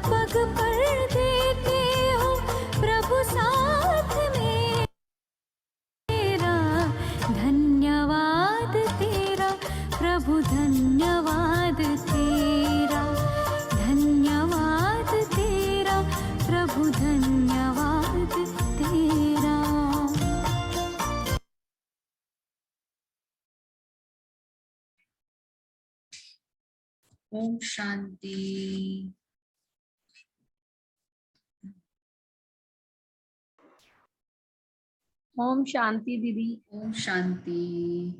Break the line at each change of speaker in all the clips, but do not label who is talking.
पग पर देते हो प्रभु साथ मेरा, धन्यवाद तेरा प्रभु, धन्यवाद तेरा, धन्यवाद तेरा प्रभु, धन्यवाद तेरा।
ओम शांति।
ओम शांति दीदी।
ओम शांति।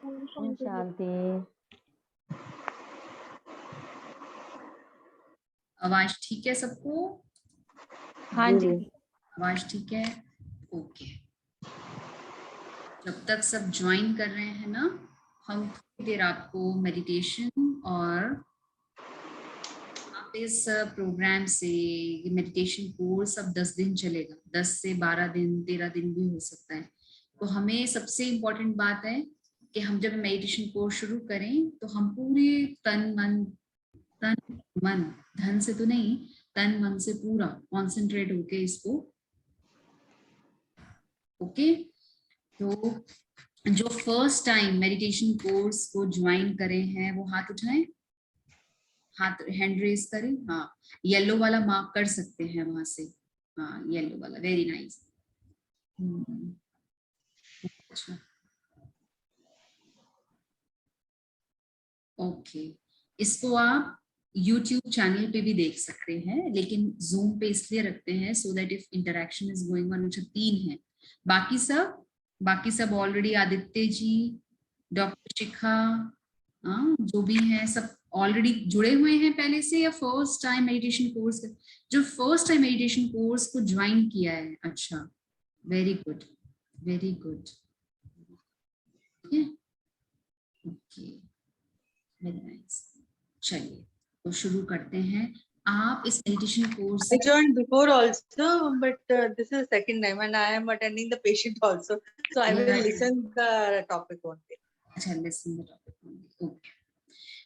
ओम शांति।
आवाज ठीक है सबको?
हाँ जी।
आवाज ठीक है? ओके। जब तक सब ज्वाइन कर रहे हैं ना, हम थोड़ी देर आपको मेडिटेशन और आप इस प्रोग्राम से, ये मेडिटेशन कोर्स अब 10 दिन चलेगा, 10 से 12 दिन 13 दिन भी हो सकता है। तो हमें सबसे इम्पोर्टेंट बात है कि हम जब मेडिटेशन कोर्स शुरू करें तो हम पूरे तन मन धन से तो नहीं, तन मन से पूरा कॉन्सेंट्रेट होके इसको, ओके। तो जो फर्स्ट टाइम मेडिटेशन कोर्स को ज्वाइन करे हैं वो हाथ उठाएं, हाथ हैंड रेज करें। हाँ, येलो वाला मार्क कर सकते हैं वहां से। हाँ, येलो वाला, वेरी नाइस। अच्छा, ओके। इसको आप YouTube चैनल पे भी देख सकते हैं, लेकिन Zoom पे इसलिए रखते हैं so that if interaction is going on. अच्छा, 3 है। बाकी सब ऑलरेडी, आदित्य जी, डॉक्टर शिखा, जो भी हैं सब ऑलरेडी जुड़े हुए हैं पहले से, या फर्स्ट टाइम मेडिटेशन कोर्स, जो फर्स्ट टाइम मेडिटेशन कोर्स को ज्वाइन किया है। अच्छा, very good, very good. Okay, very nice. चलिए तो शुरू करते हैं। आप इस meditation course
I joined before also, but this is the second time and I am attending the patient also. So I will listen the topic only.
अच्छा, listen the topic only. Okay.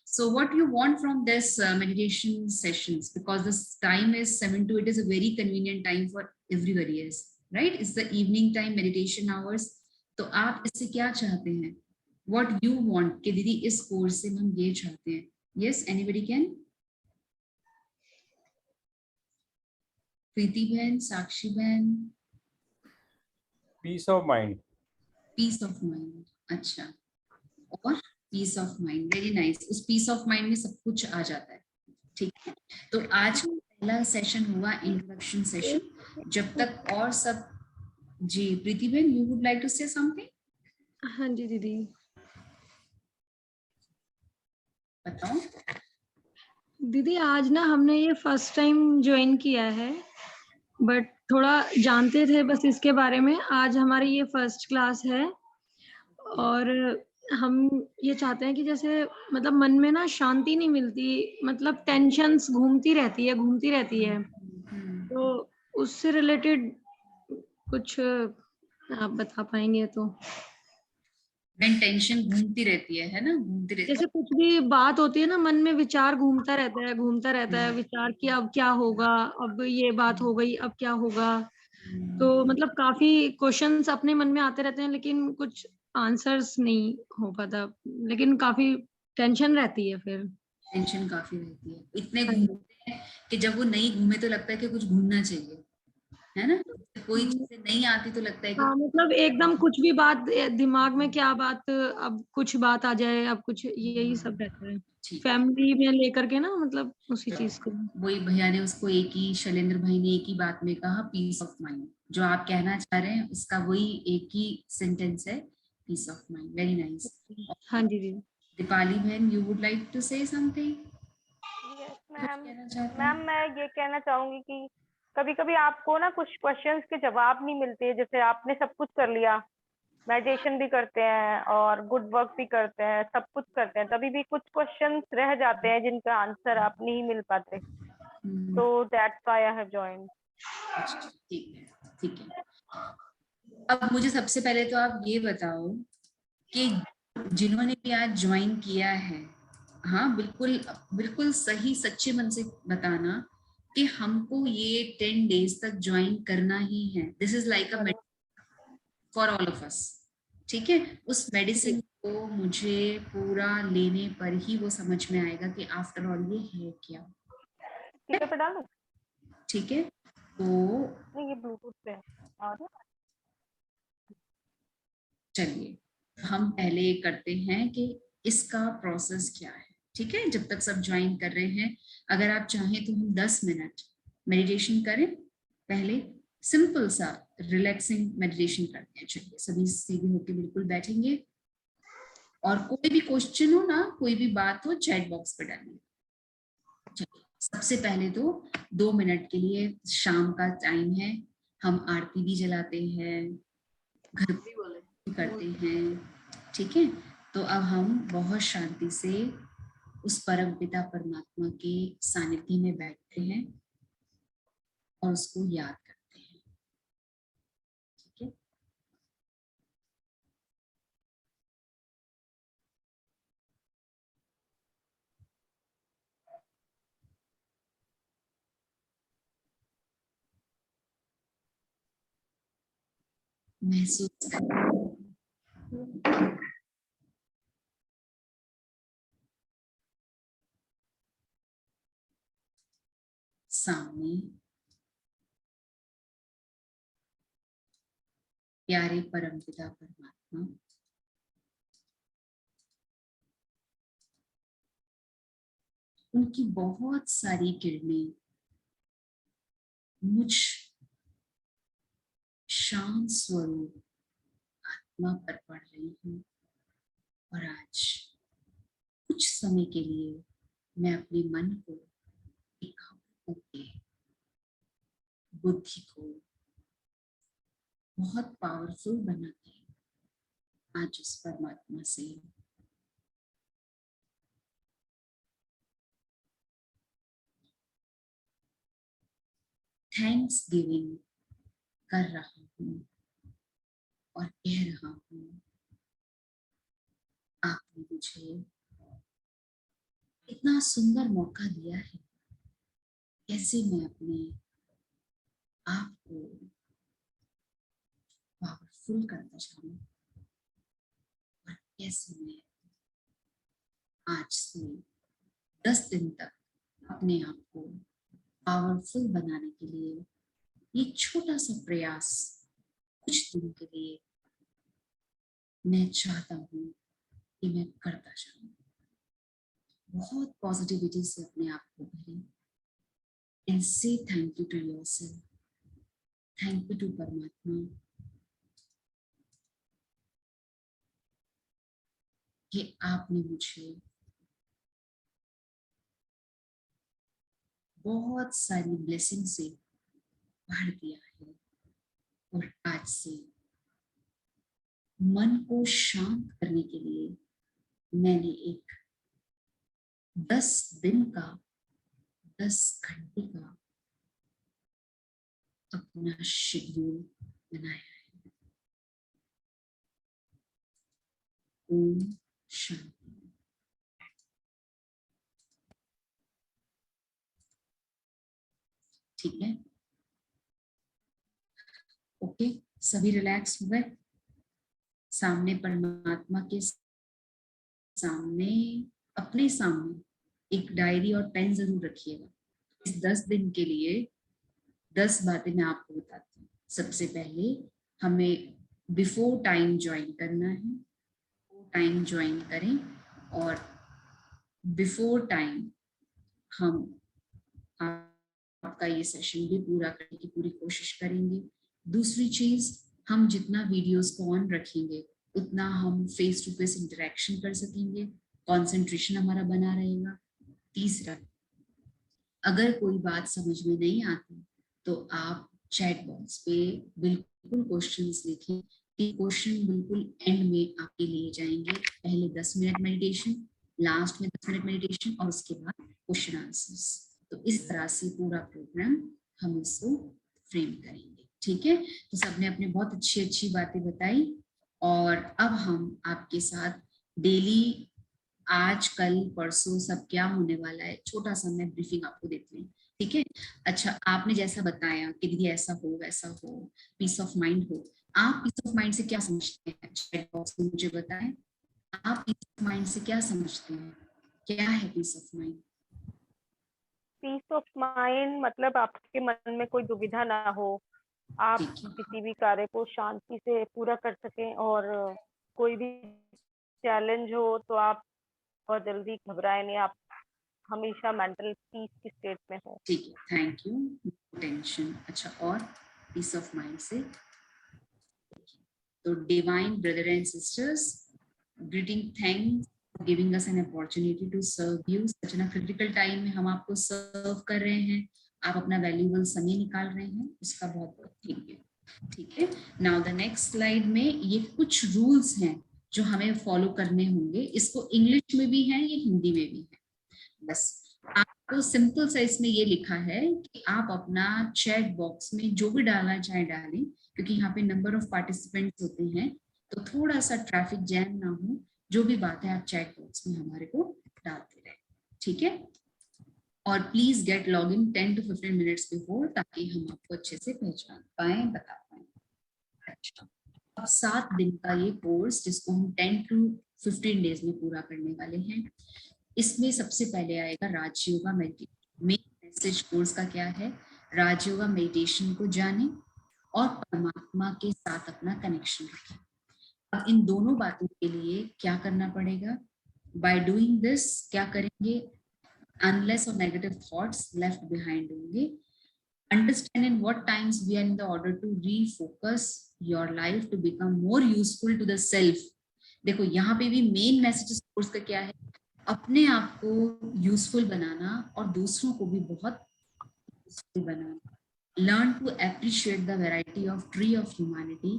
So what you want from this meditation sessions, because this time is 7 to 8, is a very convenient time for everybody else, right? It's the evening time meditation hours. तो आप इससे क्या चाहते हैं? What you want कि दीदी इस course से हम ये चाहते हैं? Yes, anybody can? प्रीति बहन, साक्षी बहन।
Peace of mind.
Peace of mind, अच्छा। और peace of mind, very nice. उस पीस ऑफ माइंड में सब कुछ आ जाता है, ठीक है। तो आज पहला सेशन हुआ इंट्रोडक्शन सेशन। जब तक और सब, जी प्रीति बहन, you would like to say something?
हाँ जी दीदी।
बताओ।
दीदी आज ना हमने ये फर्स्ट टाइम ज्वाइन किया है, बट थोड़ा जानते थे बस इसके बारे में। आज हमारी ये फर्स्ट क्लास है और हम ये चाहते हैं कि जैसे मतलब मन में ना शांति नहीं मिलती, मतलब टेंशन्स घूमती रहती है। तो उससे रिलेटेड कुछ आप बता पाएंगे तो?
टेंशन घूमती रहती है ना, घूमती रहती है।
जैसे कुछ भी बात होती है ना, मन में विचार घूमता रहता है विचार कि अब क्या होगा, अब ये बात हो गई, अब क्या होगा। तो मतलब काफी क्वेश्चंस अपने मन में आते रहते हैं, लेकिन कुछ आंसर्स नहीं हो पाता, लेकिन काफी टेंशन रहती है। फिर
टेंशन काफी रहती है, इतने घूमते हैं कि जब वो नहीं घूमे तो लगता है कि कुछ घूमना चाहिए, है ना। कोई चीजें नहीं आती तो लगता है कि
हाँ, मतलब एकदम कुछ भी बात दिमाग में, क्या बात, अब कुछ बात आ जाए, अब कुछ, यही सब रहता है फैमिली में लेकर के ना, मतलब उसी चीज को।
वही भैया ने उसको एक ही, शैलेंद्र भाई ने एक ही बात में कहा, पीस ऑफ माइंड। जो आप कहना चाह रहे हैं उसका वही एक ही सेंटेंस है, peace of mind. Very nice.
हाँ जी जी।
दीपाली बहन, you would like to say something?
Ma'am मैं ये कहना चाहूंगी कि कभी कभी आपको ना कुछ क्वेश्चंस के जवाब नहीं मिलते। जैसे आपने सब कुछ कर लिया, मेडिटेशन भी करते हैं और गुड वर्क भी करते हैं, सब कुछ करते हैं, तभी भी कुछ क्वेश्चंस रह जाते हैं जिनका आंसर आप नहीं मिल पाते। तो that's why I have joined.
ठीक है, ठीक है। अब मुझे सबसे पहले तो आप ये बताओ कि जिन्होंने भी आज ज्वाइन किया है, हाँ बिल्कुल बिल्कुल सही, सच्चे मन से बताना कि हमको ये 10 डेज तक ज्वाइन करना ही है. This is like a for all of us. ठीक है, उस मेडिसिन को मुझे पूरा लेने पर ही वो समझ में आएगा कि आफ्टर ऑल ये है क्या.
स्पीकर पे डालूं?
ठीक है, तो
नहीं, ये ब्लूटूथ पे है। और
चलिए हम पहले करते हैं कि इसका प्रोसेस क्या है. ठीक है, जब तक सब ज्वाइन कर रहे हैं, अगर आप चाहें तो हम 10 मिनट मेडिटेशन करें. पहले सिंपल सा रिलैक्सिंग मेडिटेशन करते हैं. चलिए सभी सीधे होकर बिल्कुल बैठेंगे और कोई भी क्वेश्चन हो ना, कोई भी बात हो, चैट बॉक्स पर डालिए. चलिए सबसे पहले तो 2 मिनट के लिए, शाम का टाइम है, हम आरती भी जलाते हैं, घर भी करते हैं. ठीक है, तो अब हम बहुत शांति से उस परम पिता परमात्मा के सानिध्य में बैठते हैं और उसको याद करते हैं. ठीक है, महसूस करें सामने प्यारे परम पिता परमात्मा उनकी बहुत सारी किरणें मुझ शांत स्वरूप आत्मा पर पड़ रही हूँ. और आज कुछ समय के लिए मैं अपने मन को एकाग्र करके बुद्धि को बहुत पावरफुल बना के आज उस परमात्मा से थैंक्स गिविंग कर रहा हूँ और कह रहा हूँ, आपने मुझे इतना सुंदर मौका दिया है. कैसे मैं अपने आप को पावरफुल करता जाऊं और कैसे मैं आज से 10 दिन तक अपने आप को पावरफुल बनाने के लिए ये छोटा सा प्रयास कुछ दिन के लिए मैं चाहता हूँ कि मैं करता जाऊं. बहुत पॉजिटिविटी से अपने आप को भरें and say thank you to yourself. Thank you to परमात्मा कि आपने मुझे बहुत सारी ब्लेसिंग से भर दिया है. और आज से मन को शांत करने के लिए मैंने एक 10 दिन का 10 घंटे का अपना शेड्यूल बनाया है. ओम शांति. ठीक है, ओके, सभी रिलैक्स हो गए. सामने परमात्मा के सामने, अपने सामने एक डायरी और पेन जरूर रखिएगा. इस 10 दिन के लिए 10 बातें मैं आपको बताती हूँ. सबसे पहले हमें बिफोर टाइम ज्वाइन करना है. टाइम ज्वाइन करें और बिफोर टाइम हम आपका ये सेशन भी पूरा करने की पूरी कोशिश करेंगे. दूसरी चीज, हम जितना वीडियोस को ऑन रखेंगे उतना हम फेस टू फेस इंटरेक्शन कर सकेंगे, कंसंट्रेशन हमारा बना रहेगा. तीसरा, अगर कोई बात समझ में नहीं आती तो आप चैट बॉक्स पे बिल्कुल क्वेश्चंस लिखें. क्वेश्चन बिल्कुल एंड में आपके लिए जाएंगे. पहले 10 मिनट मेडिटेशन, लास्ट में 10 मिनट मेडिटेशन और उसके बाद क्वेश्चन आंसर्स. तो इस तरह से पूरा प्रोग्राम हम इसको फ्रेम करेंगे. ठीक है, तो सबने अपने बहुत अच्छी अच्छी बातें बताई और अब हम आपके साथ डेली आज कल परसों सब क्या होने वाला है, छोटा सा मैं ब्रीफिंग आपको देती हूँ, ठीक है। अच्छा, आपने जैसा बताया कि दीदी ऐसा हो वैसा हो, पीस ऑफ माइंड हो, आप पीस ऑफ माइंड से क्या समझते हैं, चैट बॉक्स में मुझे बताएं, आप पीस ऑफ माइंड से क्या समझते हैं, क्या है peace of mind?
Peace of mind मतलब आपके मन में कोई दुविधा ना हो, आप
ठीक है,
किसी भी कार्य को शांति से पूरा कर सकें, और कोई भी चैलेंज हो तो आप बहुत जल्दी घबराए नहीं, आप हमेशा मेंटल पीस की स्टेट में हो।
ठीक है, थैंक यू, टेंशन। अच्छा, और पीस ऑफ माइंड से तो divine brother and sisters, greeting, thanks for giving us an opportunity to serve you such in a critical time में हम आपको सर्व कर रहे हैं, आप अपना वैल्यूएबल समय निकाल रहे हैं, उसका बहुत बहुत थैंक यू। ठीक है, नाउ द नेक्स्ट स्लाइड में ये कुछ रूल्स हैं जो हमें फॉलो करने होंगे, इसको इंग्लिश में भी है, ये हिंदी में भी है। बस आपको सिंपल सा इसमें ये लिखा है कि आप अपना चैट बॉक्स में जो भी डालना चाहे डालें, क्योंकि यहाँ पे नंबर ऑफ पार्टिसिपेंट्स होते हैं तो थोड़ा सा ट्रैफिक जैम ना हो, जो भी बात है आप चैट बॉक्स में हमारे को डालते रहे, ठीक है। और please get log in 10 to 15 minutes before, ताकि हम आपको अच्छे से पहचान पाए, बता पाए। अच्छा, अब 7 दिन का ये कोर्स जिसको हम 10 to 15 डेज में पूरा करने वाले हैं, इसमें सबसे पहले आएगा Rajyoga meditation. Main message course का क्या है, राजयोगा मेडिटेशन को जाने और परमात्मा के साथ अपना कनेक्शन रखें। अब इन दोनों बातों के लिए क्या करना पड़ेगा, बाय डूइंग दिस क्या करेंगे, अनलेस और नेगेटिव थॉट्स लेफ्ट बिहाइंड होंगे, understand in what times we are in the order to refocus your life to become more useful to the self। देखो यहाँ पे भी मेन मैसेज कोर्स का क्या है, अपने आप को यूजफुल बनाना और दूसरों को भी बहुत यूजफुल बनाना। Learn to appreciate the variety of tree of humanity,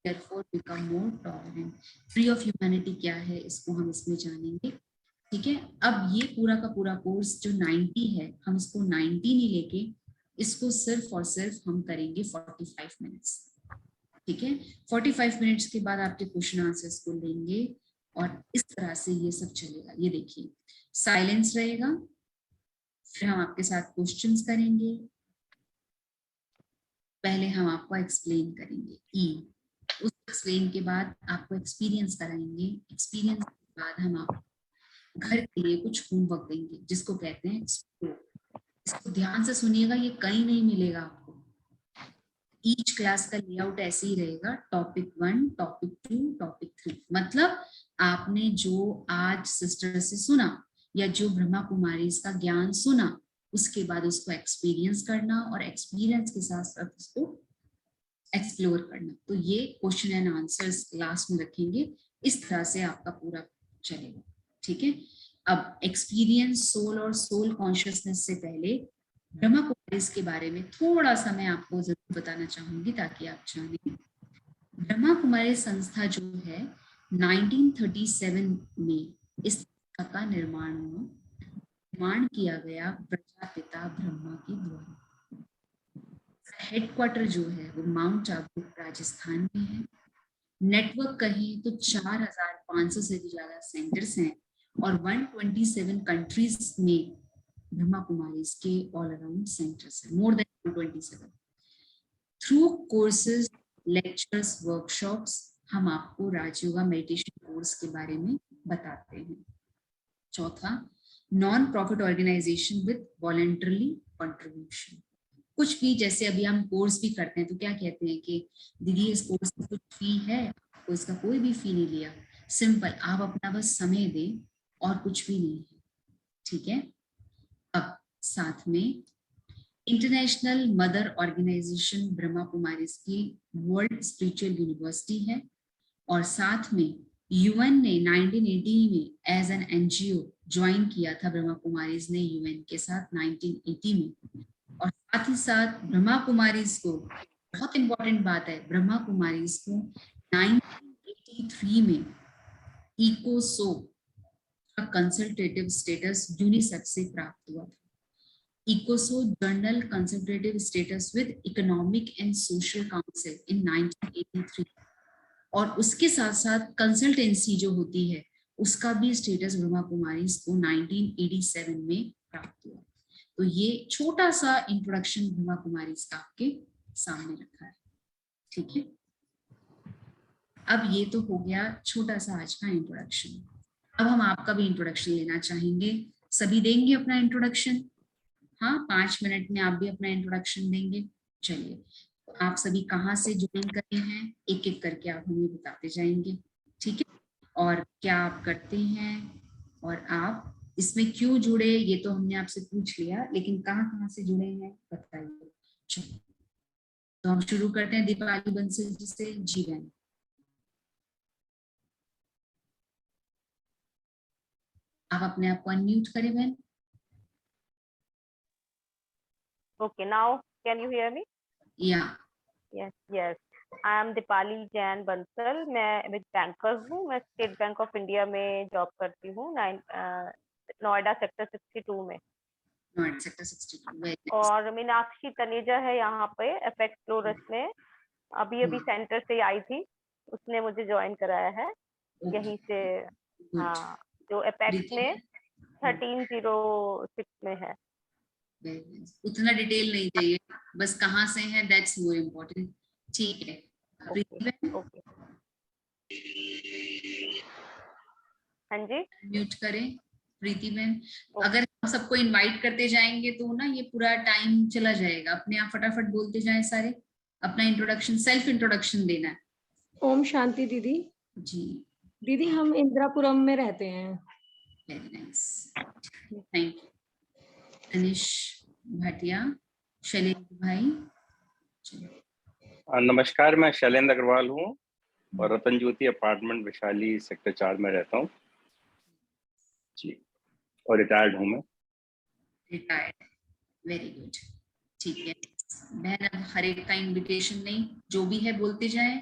therefore become more tolerant। Tree of humanity क्या है, इसको हम इसमें जानेंगे, ठीक है। अब ये पूरा का पूरा कोर्स जो 90 है, हम इसको 90 नहीं लेके इसको सिर्फ और सिर्फ हम करेंगे 45 मिनट्स, ठीक है। 45 मिनट्स के बाद आपके क्वेश्चन आंसर्स को लेंगे और इस तरह से ये सब चलेगा। ये देखिए, साइलेंस रहेगा, फिर हम आपके साथ क्वेश्चंस करेंगे, पहले हम आपको एक्सप्लेन करेंगे उस एक्सप्लेन के बाद आपको एक्सपीरियंस कराएंगे, एक्सपीरियंस के बाद हम आपको घर के लिए कुछ होमवर्क देंगे जिसको कहते हैं एक्सप्लोर। इसको ध्यान से सुनिएगा, ये कहीं नहीं मिलेगा आपको। ईच क्लास का लेआउट ऐसे ही रहेगा, टॉपिक 1, टॉपिक 2, टॉपिक 3। मतलब आपने जो आज सिस्टर से सुना या जो ब्रह्मा कुमारी का ज्ञान सुना, उसके बाद उसको एक्सपीरियंस करना और एक्सपीरियंस के साथ साथ उसको एक्सप्लोर करना। तो ये क्वेश्चन एंड आंसर्स लास्ट में रखेंगे, इस तरह से आपका पूरा चलेगा, ठीक है। अब एक्सपीरियंस सोल और सोल कॉन्शियसनेस से पहले ब्रह्मा कुमारी के बारे में थोड़ा सा मैं आपको जरूर बताना चाहूंगी ताकि आप जानें। ब्रह्मा कुमारी संस्था जो है 1937 में इस संस्था का निर्माण किया गया प्रजापिता ब्रह्मा के द्वारा। हेडक्वार्टर जो है वो माउंट आबू राजस्थान में है। नेटवर्क कहें तो 4500 से भी ज्यादा सेंटर्स हैं और 127 कंट्रीज में ब्रह्मा कुमारी के ऑल अराउंड सेंटर्स हैं, more than 127। Through courses, lectures, workshops हम आपको राजयोगा मेडिटेशन कोर्स के बारे में बताते हैं। चौथा, non profit organisation with voluntary contribution. कुछ भी, जैसे अभी हम कोर्स भी करते हैं तो क्या कहते हैं कि दीदी इस कोर्स में कुछ फी है, तो इसका कोई भी फी नहीं लिया, सिंपल आप अपना बस समय दें और कुछ भी नहीं है, ठीक है। अब साथ में international mother organisation Brahma Kumari की वर्ल्ड स्पिरिचुअल यूनिवर्सिटी है और साथ में यूएन ने 1980 में एज एन एनजीओ ज्वाइन किया था ब्रह्मा कुमारी ने यूएन के साथ 1980 में। और साथ ही साथ ब्रह्मा कुमारी को, बहुत इंपॉर्टेंट बात है, ब्रह्मा कुमारी को 1983 में इकोसो का कंसल्टेटिव स्टेटस यूनिसेफ से प्राप्त हुआ था। ECOSOC general consultative status with economic and social council in 1983। और उसके साथ साथ कंसल्टेंसी जो होती है उसका भी स्टेटस ब्रह्मा कुमारी को 1987 में प्राप्त हुआ। तो ये छोटा सा इंट्रोडक्शन ब्रह्मा कुमारी का आपके सामने रखा है, ठीक है। अब ये तो हो गया छोटा सा आज का इंट्रोडक्शन। अब हम आपका भी इंट्रोडक्शन लेना चाहेंगे। सभी देंगे अपना इंट्रोडक्शन? हाँ, 5 मिनट में आप भी अपना इंट्रोडक्शन देंगे। चलिए, तो आप सभी कहाँ से ज्वाइन करे हैं, एक एक करके आप हमें बताते जाएंगे, ठीक है। और क्या आप करते हैं और आप इसमें क्यों जुड़े, ये तो हमने आपसे पूछ लिया, लेकिन कहाँ से जुड़े हैं बताइए। चलिए, तो हम शुरू करते हैं दीपाली बंसल जी से। जी बहन। आप अपने आप को अनम्यूट करें बहन।
Okay, now can you hear me?
या
Yes. I am Dipali Jain Bansal. मैं विद बैंकर्स हूँ। मैं स्टेट बैंक ऑफ इंडिया में जॉब करती हूँ नोएडा सेक्टर 62 में।
Noida sector 62, very nice.
और मीनाक्षी तनेजा है यहाँ पे एपेक्स फ्लोरस में, अभी सेंटर से आई थी, उसने मुझे ज्वाइन कराया है यहीं से। हाँ, जो एपेक्स में 1306 में है।
उतना डिटेल नहीं चाहिए, बस कहाँ से है, दैट्स मोर इम्पोर्टेंट, ठीक है।
ओके, हाँ जी,
म्यूट करें प्रीति बहन। अगर हम सबको इनवाइट करते जाएंगे तो ना ये पूरा टाइम चला जाएगा। अपने आप फटाफट बोलते जाएं सारे, अपना इंट्रोडक्शन, सेल्फ इंट्रोडक्शन देना है।
ओम शांति दीदी।
जी
दीदी हम इंदिरापुरम में रहते हैं।
Very nice, thank you. Anish Bhatia, Shailendra भाई।
नमस्कार, मैं शैलेंद्र अग्रवाल हूँ और रतन ज्योति अपार्टमेंट वैशाली सेक्टर 4 में रहता हूँ जी, और रिटायर्ड हूँ मैं।
रिटायर्ड, वेरी गुड, ठीक है बहन। अब हर एक का इनविटेशन नहीं, जो भी है बोलते जाएं।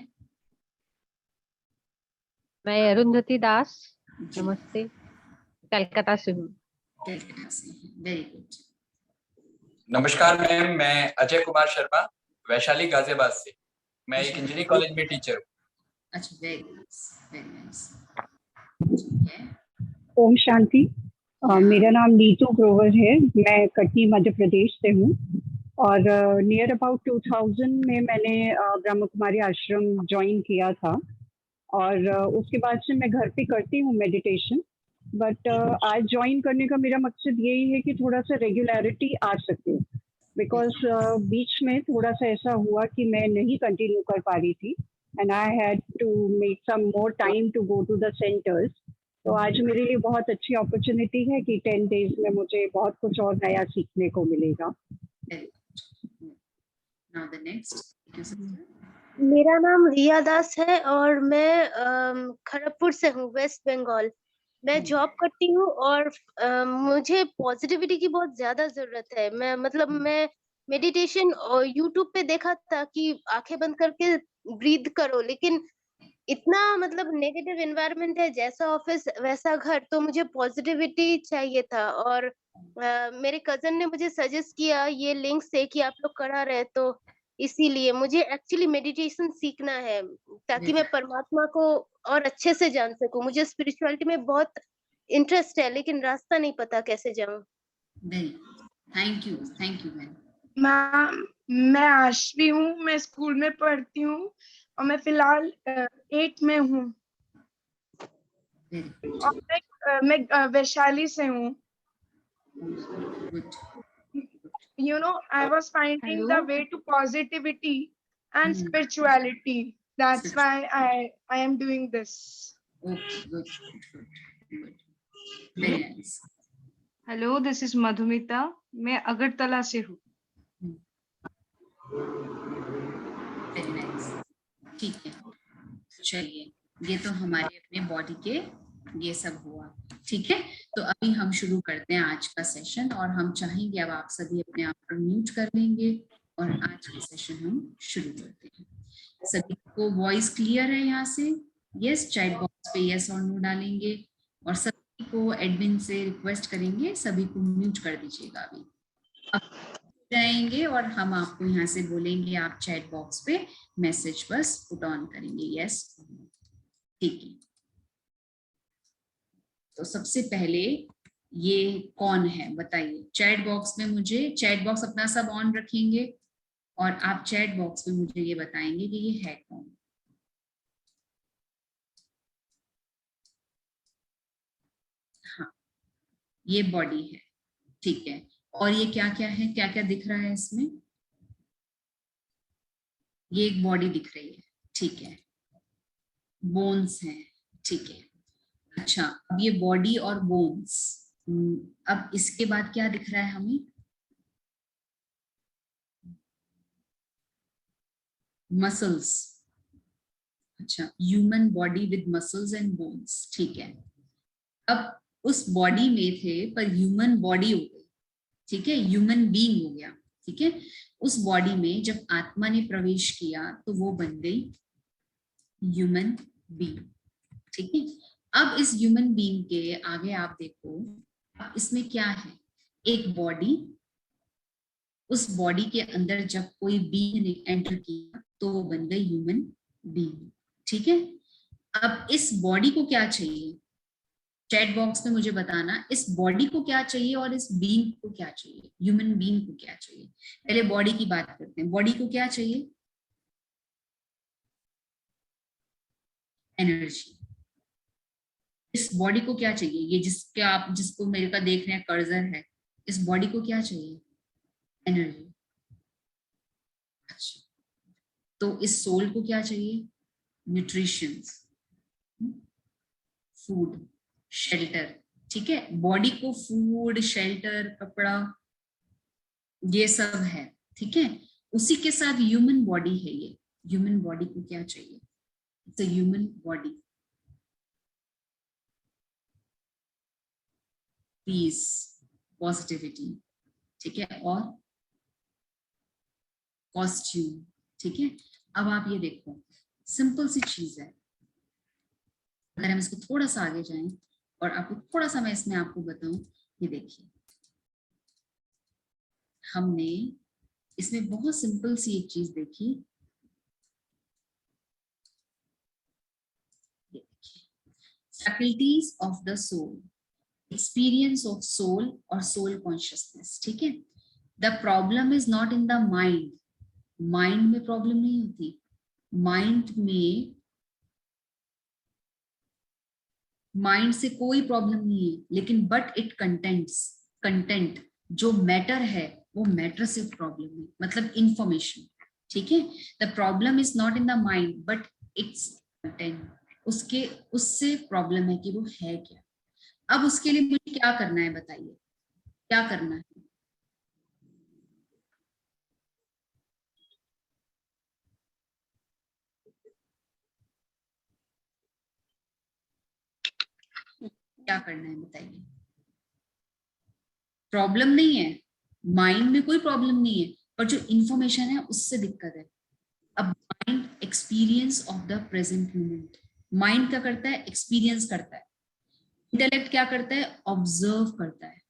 मैं अरुंधति दास, नमस्ते, कलकत्ता से हूँ।
कलकत्ता से, वेरी गुड।
नमस्कार मैम, मैं अजय कुमार शर्मा, वैशाली गाजियाबाद से। मैं एक इंजीनियरिंग कॉलेज में टीचर हूँ।
अच्छा, वेरी नाइस, वेरी नाइस, ठीक है।
ओम शांति। मेरा नाम नीतू ग्रोवर है, मैं कटनी मध्य प्रदेश से हूँ और नियर अबाउट 2000 में मैंने ब्रह्म कुमारी आश्रम ज्वाइन किया था और उसके बाद से मैं घर पे करती हूँ मेडिटेशन। बट आज ज्वाइन करने का मेरा मकसद यही है कि थोड़ा सा रेगुलरिटी आ सके, बिकॉज बीच में थोड़ा सा ऐसा हुआ कि मैं नहीं कंटिन्यू कर पा रही थी and I had to make some more time to go to the centres. तो आज मेरे लिए बहुत अच्छी अपॉर्चुनिटी है कि 10 डेज में मुझे बहुत कुछ और नया सीखने को मिलेगा।
Now the next.
मेरा नाम रिया दास है और मैं खड़गपुर से हूँ, वेस्ट बंगाल। मैं जॉब करती हूँ और मुझे पॉजिटिविटी की बहुत ज्यादा जरूरत है। मैं मेडिटेशन और यूट्यूब पे देखा था कि आंखें बंद करके ब्रीथ करो, लेकिन इतना नेगेटिव एनवायरनमेंट है, जैसा ऑफिस वैसा घर, तो मुझे पॉजिटिविटी चाहिए था। और मेरे कजन ने मुझे सजेस्ट किया ये लिंक से कि आप लोग करा रहे, तो इसीलिए मुझे एक्चुअली मेडिटेशन सीखना है ताकि मैं परमात्मा को और अच्छे से जान सकूं। मुझे स्पिरिचुअलिटी में बहुत इंटरेस्ट है, लेकिन रास्ता नहीं पता कैसे जाऊं।
Thank you ma'am.
मैं आश्वी हूँ, मैं स्कूल में पढ़ती हूँ और मैं फिलहाल 8 में हूँ और मैं वैशाली से हूँ। You know, I was finding the way to positivity and spirituality. That's why I am doing this.
Okay, good. Very nice.
Hello, this is Madhumita. मैं अगरतला से हूँ।
Very nice. ठीक है, चलिए, ये तो हमारे अपने बॉडी के ये सब हुआ, ठीक है। तो अभी हम शुरू करते हैं आज का सेशन और हम चाहेंगे अब आप सभी अपने आप को म्यूट कर लेंगे और आज का सेशन हम शुरू करते हैं। सभी को वॉइस क्लियर है यहाँ से? यस, चैट बॉक्स पे यस और नो डालेंगे और सभी को एडमिन से रिक्वेस्ट करेंगे सभी को म्यूट कर दीजिएगा। अभी अब जाएंगे और हम आपको यहाँ से बोलेंगे, आप चैट बॉक्स पे मैसेज बस पुट ऑन करेंगे, यस, ठीक है। तो सबसे पहले ये कौन है बताइए चैट बॉक्स में। मुझे चैट बॉक्स अपना सब ऑन रखेंगे और आप चैट बॉक्स में मुझे ये बताएंगे कि ये है कौन। हाँ, ये बॉडी है, ठीक है। और ये क्या क्या है, क्या क्या दिख रहा है इसमें? ये एक बॉडी दिख रही है, ठीक है। बोन्स हैं, ठीक है। अच्छा, अब ये बॉडी और बोन्स, अब इसके बाद क्या दिख रहा है हमें? मसल्स। अच्छा, human body with muscles and bones, ठीक है। अब उस बॉडी में थे पर ह्यूमन बॉडी हो गई, ठीक है, ह्यूमन बीइंग हो गया, ठीक है। उस बॉडी में जब आत्मा ने प्रवेश किया तो वो बन गई ह्यूमन बीइंग, ठीक है। अब इस ह्यूमन बीइंग के आगे आप देखो, अब इसमें क्या है? एक बॉडी, उस बॉडी के अंदर जब कोई बीइंग ने एंटर किया तो वो बन गई ह्यूमन बीइंग, ठीक है। अब इस बॉडी को क्या चाहिए? चैट बॉक्स में मुझे बताना, इस बॉडी को क्या चाहिए और इस बीइंग को क्या चाहिए, ह्यूमन बीइंग को क्या चाहिए। पहले बॉडी की बात करते हैं। बॉडी को क्या चाहिए? एनर्जी। इस बॉडी को क्या चाहिए? ये जिसको मेरे का देख रहे हैं कर्सर है, इस बॉडी को क्या चाहिए? एनर्जी। अच्छा, तो इस सोल को क्या चाहिए? न्यूट्रिशन, फूड, शेल्टर, ठीक है। बॉडी को फूड, शेल्टर, कपड़ा, ये सब है, ठीक है। उसी के साथ ह्यूमन बॉडी है। ये ह्यूमन बॉडी को क्या चाहिए? It's a human body, peace, positivity, ठीक है, और कॉस्ट्यूम, ठीक है। अब आप ये देखो, सिंपल सी चीज है। अगर हम इसको थोड़ा सा आगे जाएं और आपको थोड़ा सा मैं इसमें आपको बताऊं, ये देखिए, हमने इसमें बहुत सिंपल सी एक चीज देखी, faculties of the soul, experience of soul और सोल कॉन्शियसनेस, ठीक है। The problem is not in the mind, mind में प्रॉब्लम नहीं होती। माइंड से कोई प्रॉब्लम नहीं है, लेकिन बट इट कंटेंट जो मैटर है वो मैटर से प्रॉब्लम है, मतलब इंफॉर्मेशन, ठीक है। The problem is not in the mind but it's content, उससे प्रॉब्लम है कि वो है क्या। अब उसके लिए मुझे क्या करना है बताइए, क्या करना है? क्या करना है बताइए? प्रॉब्लम नहीं है, माइंड में कोई प्रॉब्लम नहीं है, पर जो इंफॉर्मेशन है उससे दिक्कत है। अब mind experience of the present moment, mind क्या करता है? एक्सपीरियंस करता है। इंटेलेक्ट क्या करता है? ऑब्जर्व करता है।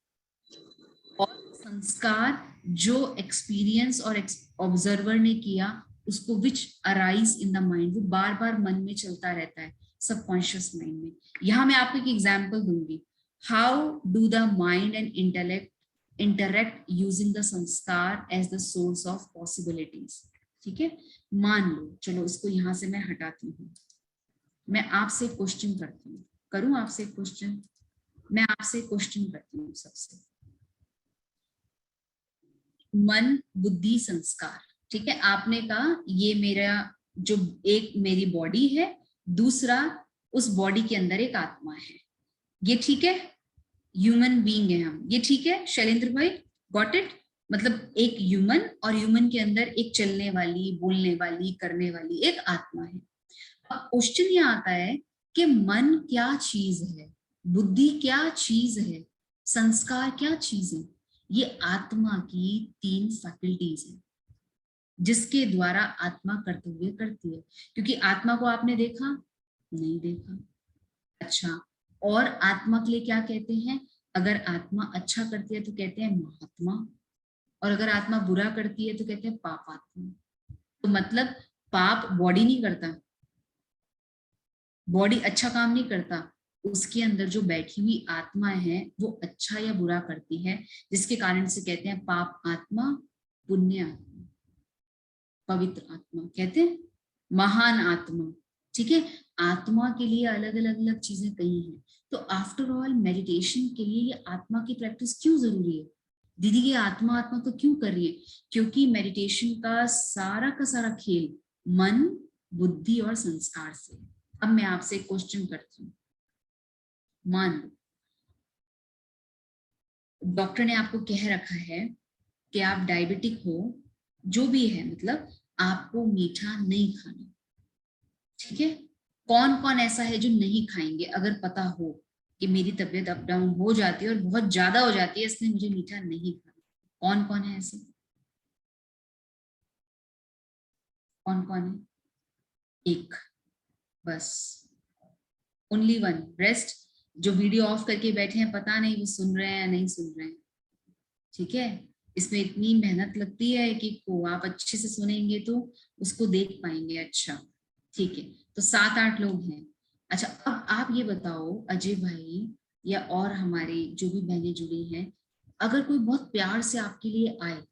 और संस्कार जो एक्सपीरियंस और ऑब्जर्वर ने किया उसको विच अराइज इन द माइंड, वो बार बार मन में चलता रहता है, सबकॉन्शियस माइंड में। यहां मैं आपको एक एग्जांपल दूंगी, how do the mind and intellect interact using the sanskar as the source of possibilities, ठीक है। मान लो, चलो इसको यहां से मैं हटाती हूँ, मैं आपसे क्वेश्चन करती हूँ, करूं आपसे क्वेश्चन? मैं आपसे क्वेश्चन करती हूँ सबसे। मन, बुद्धि, संस्कार, ठीक है। आपने कहा ये मेरा जो एक मेरी बॉडी है, दूसरा उस बॉडी के अंदर एक आत्मा है, ये ठीक है, ह्यूमन बीइंग है हम, ये ठीक है शैलेंद्र भाई, गॉट इट। मतलब एक ह्यूमन और ह्यूमन के अंदर एक चलने वाली, बोलने वाली, करने वाली एक आत्मा है। अब क्वेश्चन ये आता है कि मन क्या चीज है, बुद्धि क्या चीज है, संस्कार क्या चीज है? ये आत्मा की 3 फैकल्टीज है जिसके द्वारा आत्मा कर्तव्य करती है। क्योंकि आत्मा को आपने देखा नहीं? देखा। अच्छा, और आत्मा के लिए क्या कहते हैं? अगर आत्मा अच्छा करती है तो कहते हैं महात्मा, और अगर आत्मा बुरा करती है तो कहते हैं पापात्मा। तो मतलब पाप बॉडी नहीं करता, बॉडी अच्छा काम नहीं करता, उसके अंदर जो बैठी हुई आत्मा है वो अच्छा या बुरा करती है, जिसके कारण से कहते हैं पाप आत्मा, पुण्य आत्मा, पवित्र आत्मा, कहते हैं महान आत्मा। ठीक है, आत्मा के लिए अलग अलग चीजें कही हैं। तो आफ्टर ऑल मेडिटेशन के लिए ये आत्मा की प्रैक्टिस क्यों जरूरी है? दीदी ये आत्मा आत्मा तो क्यों कर रही है? क्योंकि मेडिटेशन का सारा खेल मन, बुद्धि और संस्कार से। अब मैं आपसे एक क्वेश्चन करती हूँ। मान लो डॉक्टर ने आपको कह रखा है कि आप डायबिटिक हो, जो भी है, मतलब आपको मीठा नहीं खाना। ठीक है, कौन कौन ऐसा है जो नहीं खाएंगे? अगर पता हो कि मेरी तबीयत अप डाउन हो जाती है और बहुत ज्यादा हो जाती है, इसलिए मुझे मीठा नहीं खाना, कौन कौन है ऐसे? कौन कौन है? एक, बस, ओनली वन। रेस्ट जो वीडियो ऑफ करके बैठे हैं, पता नहीं वो सुन रहे हैं या नहीं सुन रहे हैं। ठीक है, इसमें इतनी मेहनत लगती है कि को आप अच्छे से सुनेंगे तो उसको देख पाएंगे। अच्छा ठीक है, तो 7-8 लोग हैं। अच्छा, अब आप ये बताओ अजय भाई या और हमारी जो भी बहनें जुड़ी हैं, अगर कोई बहुत प्यार से आपके लिए आए,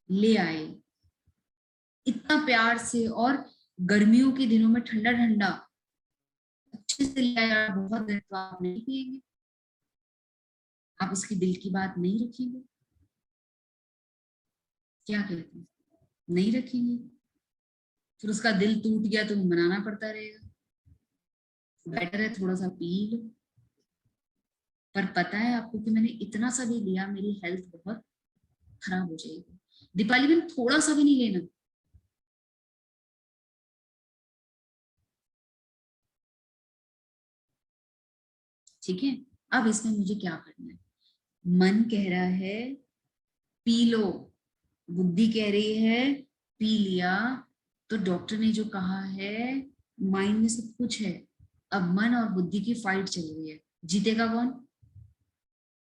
ले आए इतना प्यार से, और गर्मियों के दिनों में ठंडा ठंडा अच्छे से ले आया, बहुत देर, तो आप नहीं पिएंगे? आप उसकी दिल की बात नहीं रखेंगे? क्या कहते हैं? नहीं रखेंगे? फिर उसका दिल टूट गया तो मनाना पड़ता रहेगा। बेटर है थोड़ा सा पी लो। पर पता है आपको कि मैंने इतना सा भी लिया, मेरी हेल्थ बहुत खराब हो जाएगी। दीपाली में थोड़ा सा भी नहीं लेना। ठीक है, अब इसमें मुझे क्या करना है? मन कह रहा है पी लो, बुद्धि कह रही है पी लिया, तो डॉक्टर ने जो कहा है माइंड में सब कुछ है। अब मन और बुद्धि की फाइट चल रही है, जीतेगा कौन?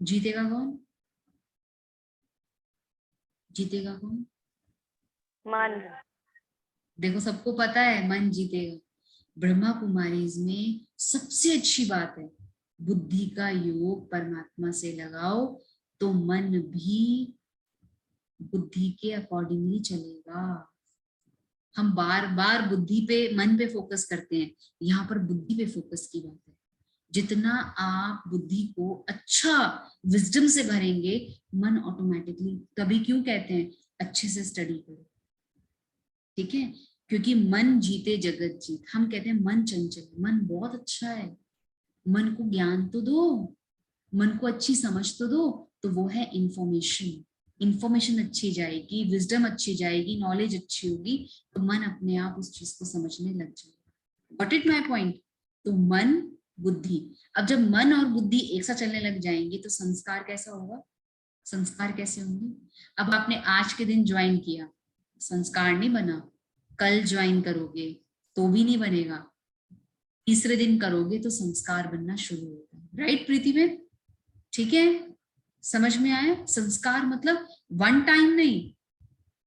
जीतेगा कौन? जीतेगा कौन?
मन।
देखो सबको पता है मन जीतेगा। ब्रह्मा कुमारीज में सबसे अच्छी बात है, बुद्धि का योग परमात्मा से लगाओ तो मन भी बुद्धि के अकॉर्डिंगली चलेगा। हम बार बार बुद्धि पे, मन पे फोकस करते हैं, यहाँ पर बुद्धि पे फोकस की बात है। जितना आप बुद्धि को अच्छा विजडम से भरेंगे, मन ऑटोमेटिकली, तभी क्यों कहते हैं अच्छे से स्टडी करो। ठीक है, क्योंकि मन जीते जगत जीत। हम कहते हैं मन चंचल, मन बहुत अच्छा है, मन को ज्ञान तो दो, मन को अच्छी समझ तो दो, तो वो है इंफॉर्मेशन। इंफॉर्मेशन अच्छी जाएगी, विजडम अच्छी जाएगी, नॉलेज अच्छी होगी, तो मन अपने आप उस चीज को समझने लग जाएगा। Got it my point? तो मन, बुद्धि। अब जब मन और बुद्धि एक साथ चलने लग जाएंगे तो संस्कार कैसा होगा? संस्कार कैसे होंगे? अब आपने आज के दिन ज्वाइन किया, संस्कार नहीं बना। कल ज्वाइन करोगे तो भी नहीं बनेगा, तीसरे दिन करोगे तो संस्कार बनना शुरू होता है। राइट प्रीति बेन? ठीक है, समझ में आया? संस्कार मतलब वन टाइम नहीं,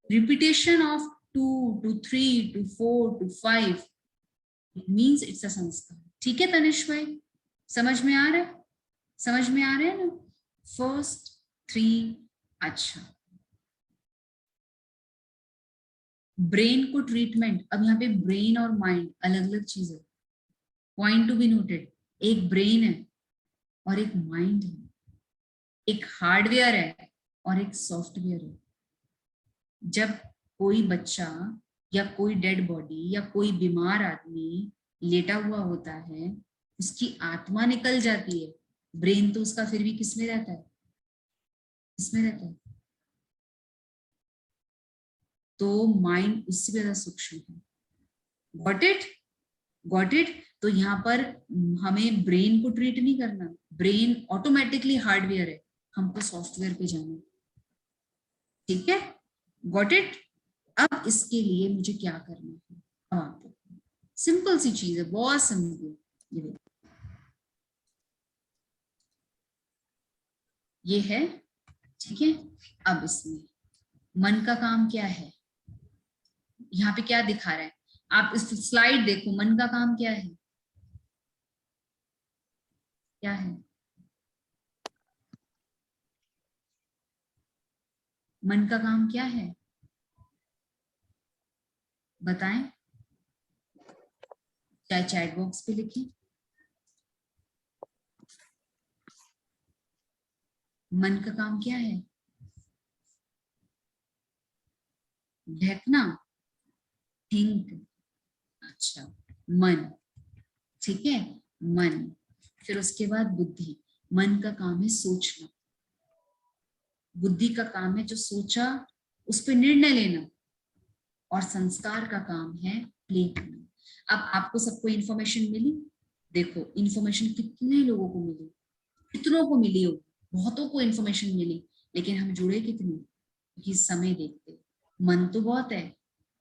repetition of 2 to 3 to 4 to 5, it means it's a संस्कार। ठीक है तनिष्क भाई, समझ में आ रहा है? समझ में आ रहा है ना? फर्स्ट 3। अच्छा, ब्रेन को ट्रीटमेंट। अब यहाँ पे ब्रेन और माइंड अलग अलग चीज है, पॉइंट टू बी नोटेड। एक ब्रेन है और एक माइंड है, एक हार्डवेयर है और एक सॉफ्टवेयर है। जब कोई बच्चा या कोई डेड बॉडी या कोई बीमार आदमी लेटा हुआ होता है, उसकी आत्मा निकल जाती है, ब्रेन तो उसका फिर भी किसमें रहता है? किसमें रहता है? तो माइंड उससे ज्यादा सूक्ष्म है। Got it? Got it? तो यहाँ पर हमें ब्रेन को ट्रीट नहीं करना, ब्रेन ऑटोमेटिकली हार्डवेयर है, हमको सॉफ्टवेयर पे जाना। ठीक है, गॉट इट? अब इसके लिए मुझे क्या करना है? अब आप सिंपल सी चीज है, बहुत सिंपल। ये है, ठीक है। अब इसमें मन का काम क्या है? यहाँ पे क्या दिखा रहा है? आप इस स्लाइड देखो, मन का काम क्या है? क्या है? मन का काम क्या है? बताएं, चाहे चैट बॉक्स पे लिखें। मन का काम क्या है? ढकना, थिंक। अच्छा, मन, ठीक है, मन। फिर उसके बाद बुद्धि। मन का काम है सोचना, बुद्धि का काम है जो सोचा उस पर निर्णय लेना, और संस्कार का काम है प्ले करना। अब आपको सबको इंफॉर्मेशन मिली, देखो इंफॉर्मेशन कितने लोगों को मिली, कितनों को मिली हो, बहुतों को इंफॉर्मेशन मिली, लेकिन हम जुड़े कितने? क्योंकि समय देखते, मन तो बहुत है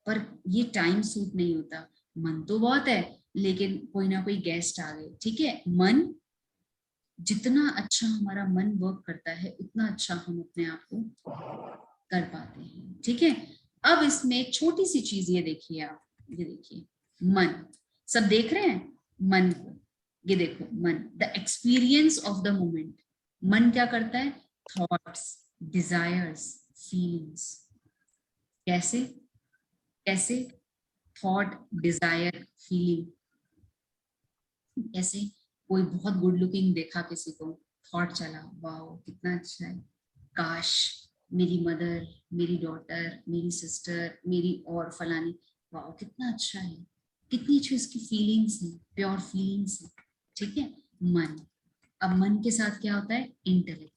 पर ये टाइम सूट नहीं होता, मन तो बहुत है लेकिन कोई ना कोई गेस्ट आ गए, ठीक है। मन, जितना अच्छा हमारा मन वर्क करता है उतना अच्छा हम अपने आप को कर पाते हैं, ठीक है। अब इसमें एक छोटी सी चीज ये देखिए आप, ये देखिए मन, सब देख रहे हैं मन को, ये देखो मन, the experience of the moment. मन क्या करता है? Thoughts, desires, feelings. कैसे कैसे? Thought, desire, feeling. कैसे? कोई बहुत गुड लुकिंग देखा किसी को, थॉट चला, वाओ कितना अच्छा है, काश मेरी मदर, मेरी डॉटर, मेरी सिस्टर, मेरी और फलानी, वाओ कितना अच्छा है, कितनी अच्छी उसकी फीलिंग्स है, प्योर फीलिंग्स है, ठीक है। मन। अब मन के साथ क्या होता है? इंटेलेक्ट।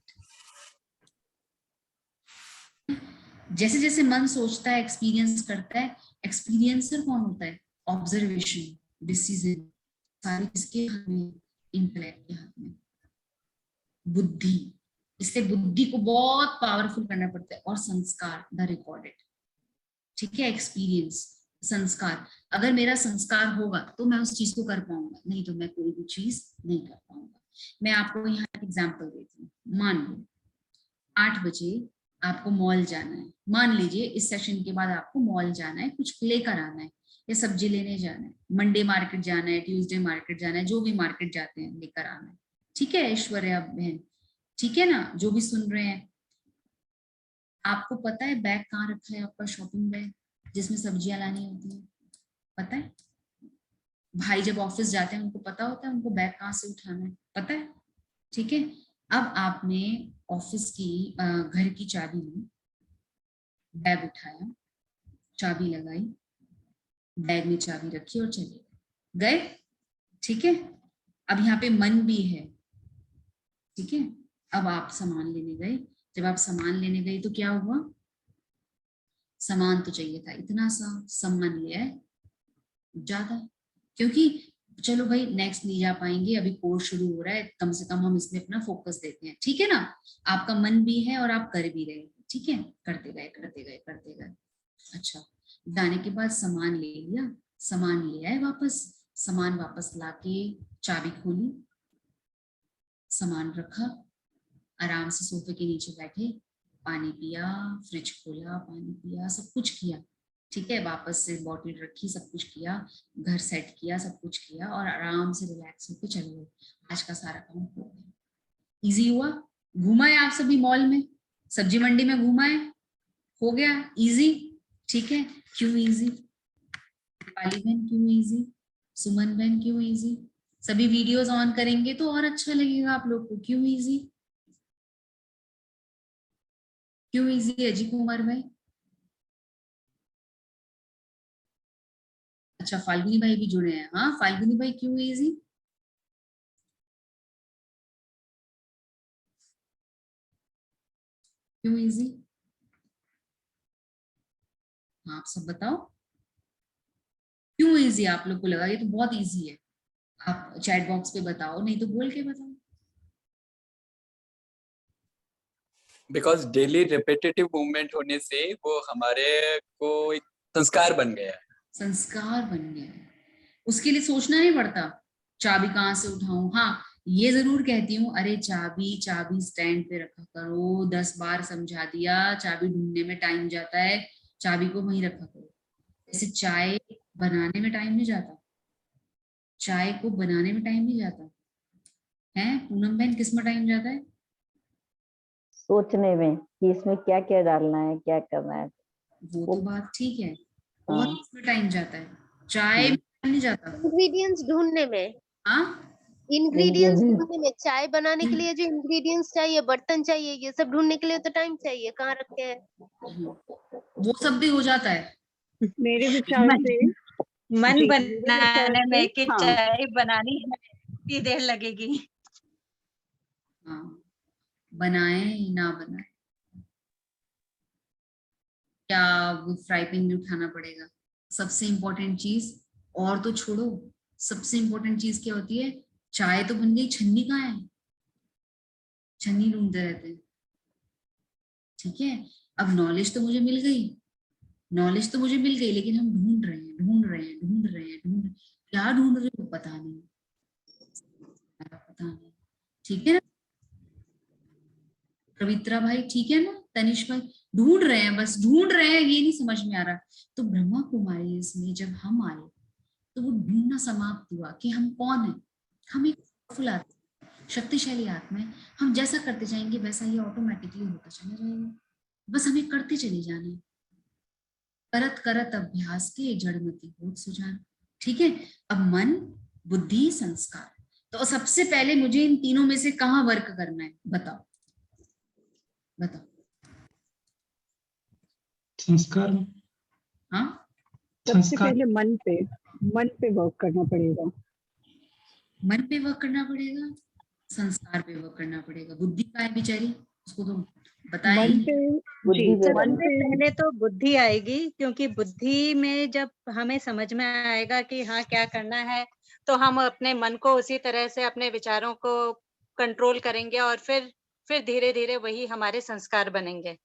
जैसे जैसे मन सोचता है, एक्सपीरियंस करता है, एक्सपीरियंसर कौन होता है? ऑब्जर्वेशन, डिसीजन, सारी किसके हाथ में? इंटेलेक्ट के हाथ में। बुद्धि, इसलिए बुद्धि को बहुत पावरफुल करना पड़ता है। और संस्कार, द रिकॉर्डेड, ठीक है। एक्सपीरियंस, संस्कार, अगर मेरा संस्कार होगा तो मैं उस चीज को कर पाऊंगा, नहीं तो मैं कोई भी चीज नहीं कर पाऊंगा। मैं आपको यहाँ एक एग्जाम्पल देती हूँ। मान लो 8 बजे आपको मॉल जाना है, मान लीजिए इस सेशन के बाद आपको मॉल जाना है, कुछ लेकर आना है या सब्जी लेने जाना है, मंडे मार्केट जाना है, ट्यूसडे मार्केट जाना है, जो भी मार्केट जाते हैं लेकर आना है, ठीक है ऐश्वर्या बहन, ठीक है ना, जो भी सुन रहे हैं। आपको पता है बैग कहाँ रखा है आपका, शॉपिंग बैग जिसमें सब्जियां लानी होती है, पता है? भाई जब ऑफिस जाते हैं उनको पता होता है उनको बैग कहाँ से उठाना है, पता है, ठीक है। अब आपने ऑफिस की घर की चाबी ली, बैग उठाया, चाबी लगाई, बैग में चाबी रखी और चले गए, ठीक है। अब यहाँ पे मन भी है, ठीक है। अब आप सामान लेने गए, जब आप सामान लेने गए तो क्या हुआ? सामान तो चाहिए था इतना सा, सामान लिया है ज्यादा, क्योंकि चलो भाई नेक्स्ट नहीं जा पाएंगे, अभी कोर्स शुरू हो रहा है, कम से कम हम इसमें अपना फोकस देते हैं, ठीक है ना। आपका मन भी है और आप कर भी रहे हैं, ठीक है, करते गए करते गए करते गए। अच्छा, जाने के बाद सामान ले लिया, सामान ले आए वापस, सामान वापस लाके चाबी खोली, सामान रखा, आराम से सोफे के नीचे बैठे, पानी पिया, फ्रिज खोला, पानी पिया, सब कुछ किया, ठीक है। वापस से बॉटल रखी, सब कुछ किया, घर सेट किया, सब कुछ किया और आराम से रिलैक्स होकर चले गए। आज का सारा काम हो गया, इजी हुआ। घुमाए आप सभी मॉल में, सब्जी मंडी में घुमाए, हो गया इजी, ठीक है। क्यों इजी? दीपाली बहन क्यों इजी? सुमन बहन क्यों इजी? सभी वीडियोस ऑन करेंगे तो और अच्छा लगेगा आप लोग को। क्यों इजी? क्यों इजी है अजय कुमार भाई? अच्छा, फाल्गुनी भाई भी जुड़े हैं। हाँ फाल्गुनी भाई, क्यों इजी? क्यों इजी? हाँ आप सब बताओ, क्यों इजी आप लोग को लगा? ये तो बहुत इजी है, आप चैट बॉक्स पे बताओ, नहीं तो बोल के बताओ।
बिकॉज डेली रिपीटेटिव मूवमेंट होने से वो हमारे को एक संस्कार बन गया है।
संस्कार बन गया है, उसके लिए सोचना नहीं पड़ता चाबी कहाँ से उठाऊं। हाँ ये जरूर कहती हूँ, अरे चाबी चाबी स्टैंड पे रखा करो, 10 बार समझा दिया, चाबी ढूंढने में टाइम जाता है, चाबी को वहीं रखा करो। जैसे चाय बनाने में टाइम नहीं जाता, चाय को बनाने में टाइम नहीं जाता, हैं पूनम बहन, किस में टाइम जाता है?
सोचने में कि इसमें क्या क्या डालना है, क्या करना है।
वो तो बात ठीक है, और
हाँ।
किसमें टाइम जाता है? चाय में टाइम नहीं जाता?
इंग्रेडिएंट्स ढूंढने में,
हाँ,
इंग्रेडिएंट्स ढूंढने में, चाय बनाने के लिए जो इंग्रेडिएंट्स चाहिए, बर्तन चाहिए, ये सब ढूंढने के लिए तो टाइम चाहिए, कहाँ रखे हैं।
वो सब भी हो जाता है।
मेरे विचार से
मन
जी, मेरे विचार
बनाने
से
में कि
हाँ,
चाय बनानी है कितनी देर लगेगी।
हाँ, बनाए ना बनाए, क्या वो फ्राई पैन में उठाना पड़ेगा? सबसे इम्पोर्टेंट चीज, और तो छोड़ो, सबसे इम्पोर्टेंट चीज क्या होती है? चाय तो बन गई, छन्नी कहाँ है? छन्नी ढूंढते रहते हैं। ठीक है, अब नॉलेज तो मुझे मिल गई, नॉलेज तो मुझे मिल गई, लेकिन हम ढूंढ रहे हैं, ढूंढ रहे हैं, ढूंढ रहे हैं, ढूंढ क्या ढूंढ रहे हो पता नहीं, पता नहीं। ठीक है ना पवित्रा भाई, ठीक है ना तनिष भाई? ढूंढ रहे हैं, बस ढूंढ रहे हैं, ये नहीं समझ में आ रहा। तो ब्रह्मा कुमारी में जब हम आए तो वो ढूंढना समाप्त हुआ कि हम कौन है। हम एक पावरफुल आत्मा, शक्तिशाली आत्मा है। हम जैसा करते जाएंगे वैसा ये ऑटोमेटिकली होता चला जाएगा, बस हमें करते चले जाना है। करत करत अभ्यास के जड़मति होत सुजान। ठीक है, अब मन, बुद्धि, संस्कार, तो सबसे पहले मुझे इन तीनों में से कहाँ वर्क करना है? बताओ बताओ।
संस्कार।
हाँ,
सबसे पहले मन पे वर्क करना पड़ेगा।
मन पे वर्क करना पड़ेगा, संस्कार पे वर्क करना पड़ेगा। बुद्धि का है बेचारी, उसको तो बताएं।
मन पे
सबसे पहले तो बुद्धि आएगी, क्योंकि बुद्धि में जब हमें समझ में आएगा कि हाँ क्या करना है, तो हम अपने मन को उसी तरह से अपने विचारों को कंट्रोल करेंगे, और फिर धीरे धीरे वही हमारे संस्कार बनेंगे।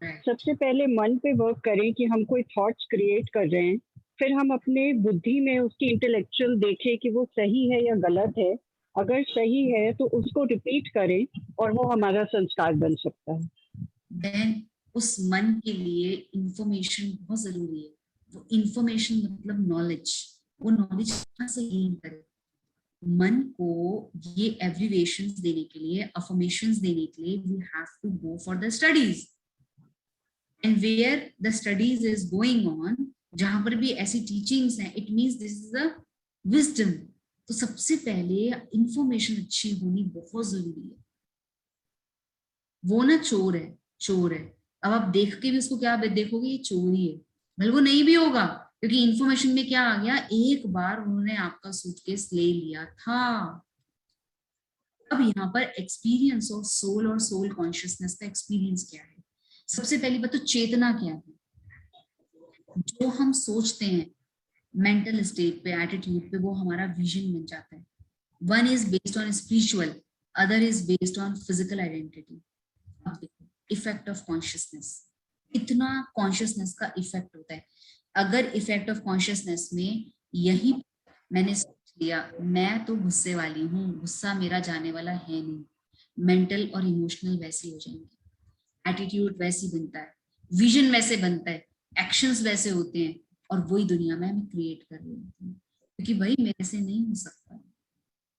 सबसे पहले मन पे वर्क करें कि हम कोई थॉट्स क्रिएट कर रहे हैं, फिर हम अपने बुद्धि में उसकी इंटेलेक्चुअल देखें कि वो सही है या गलत है। अगर सही है तो उसको रिपीट करें और वो हमारा संस्कार बन सकता है।
देन उस मन के लिए इंफॉर्मेशन बहुत जरूरी है। वो इंफॉर्मेशन मतलब नॉलेज, वो नॉलेज कहाँ से गेन करे? मन को ये एब्रिविएशंस देने के लिए, अफर्मेशंस देने के लिए, we have to go for the studies, and where the studies is going on, जहां पर भी ऐसी टीचिंग्स हैं, it means this is a wisdom. तो सबसे पहले इंफॉर्मेशन अच्छी होनी बहुत जरूरी है। वो ना चोर है, चोर है, अब आप देख के भी उसको क्या देखोगे? ये चोर ही है, भले वो नहीं भी होगा, क्योंकि इंफॉर्मेशन में क्या आ गया? एक बार उन्होंने आपका सूटकेस ले लिया था। अब यहाँ पर एक्सपीरियंस ऑफ सोल और सोल कॉन्शियसनेस का एक्सपीरियंस क्या है? सबसे पहली बात तो चेतना क्या है? जो हम सोचते हैं मेंटल स्टेट पे, एटीट्यूड पे, वो हमारा विजन बन जाता है। One is based on spiritual, other is based on physical identity. अब देखो इफेक्ट ऑफ कॉन्शियसनेस, इतना कॉन्शियसनेस का इफेक्ट होता है। अगर इफेक्ट ऑफ कॉन्शियसनेस में यही मैंने सोच लिया मैं तो गुस्से वाली हूँ, गुस्सा मेरा जाने वाला है नहीं, मेंटल और इमोशनल वैसे हो जाएंगे, एटीट्यूड वैसी बनता है, विजन वैसे बनता है, एक्शंस वैसे होते हैं, और वही दुनिया में मैं क्रिएट कर रही हूँ। क्योंकि भाई मेरे से नहीं हो सकता,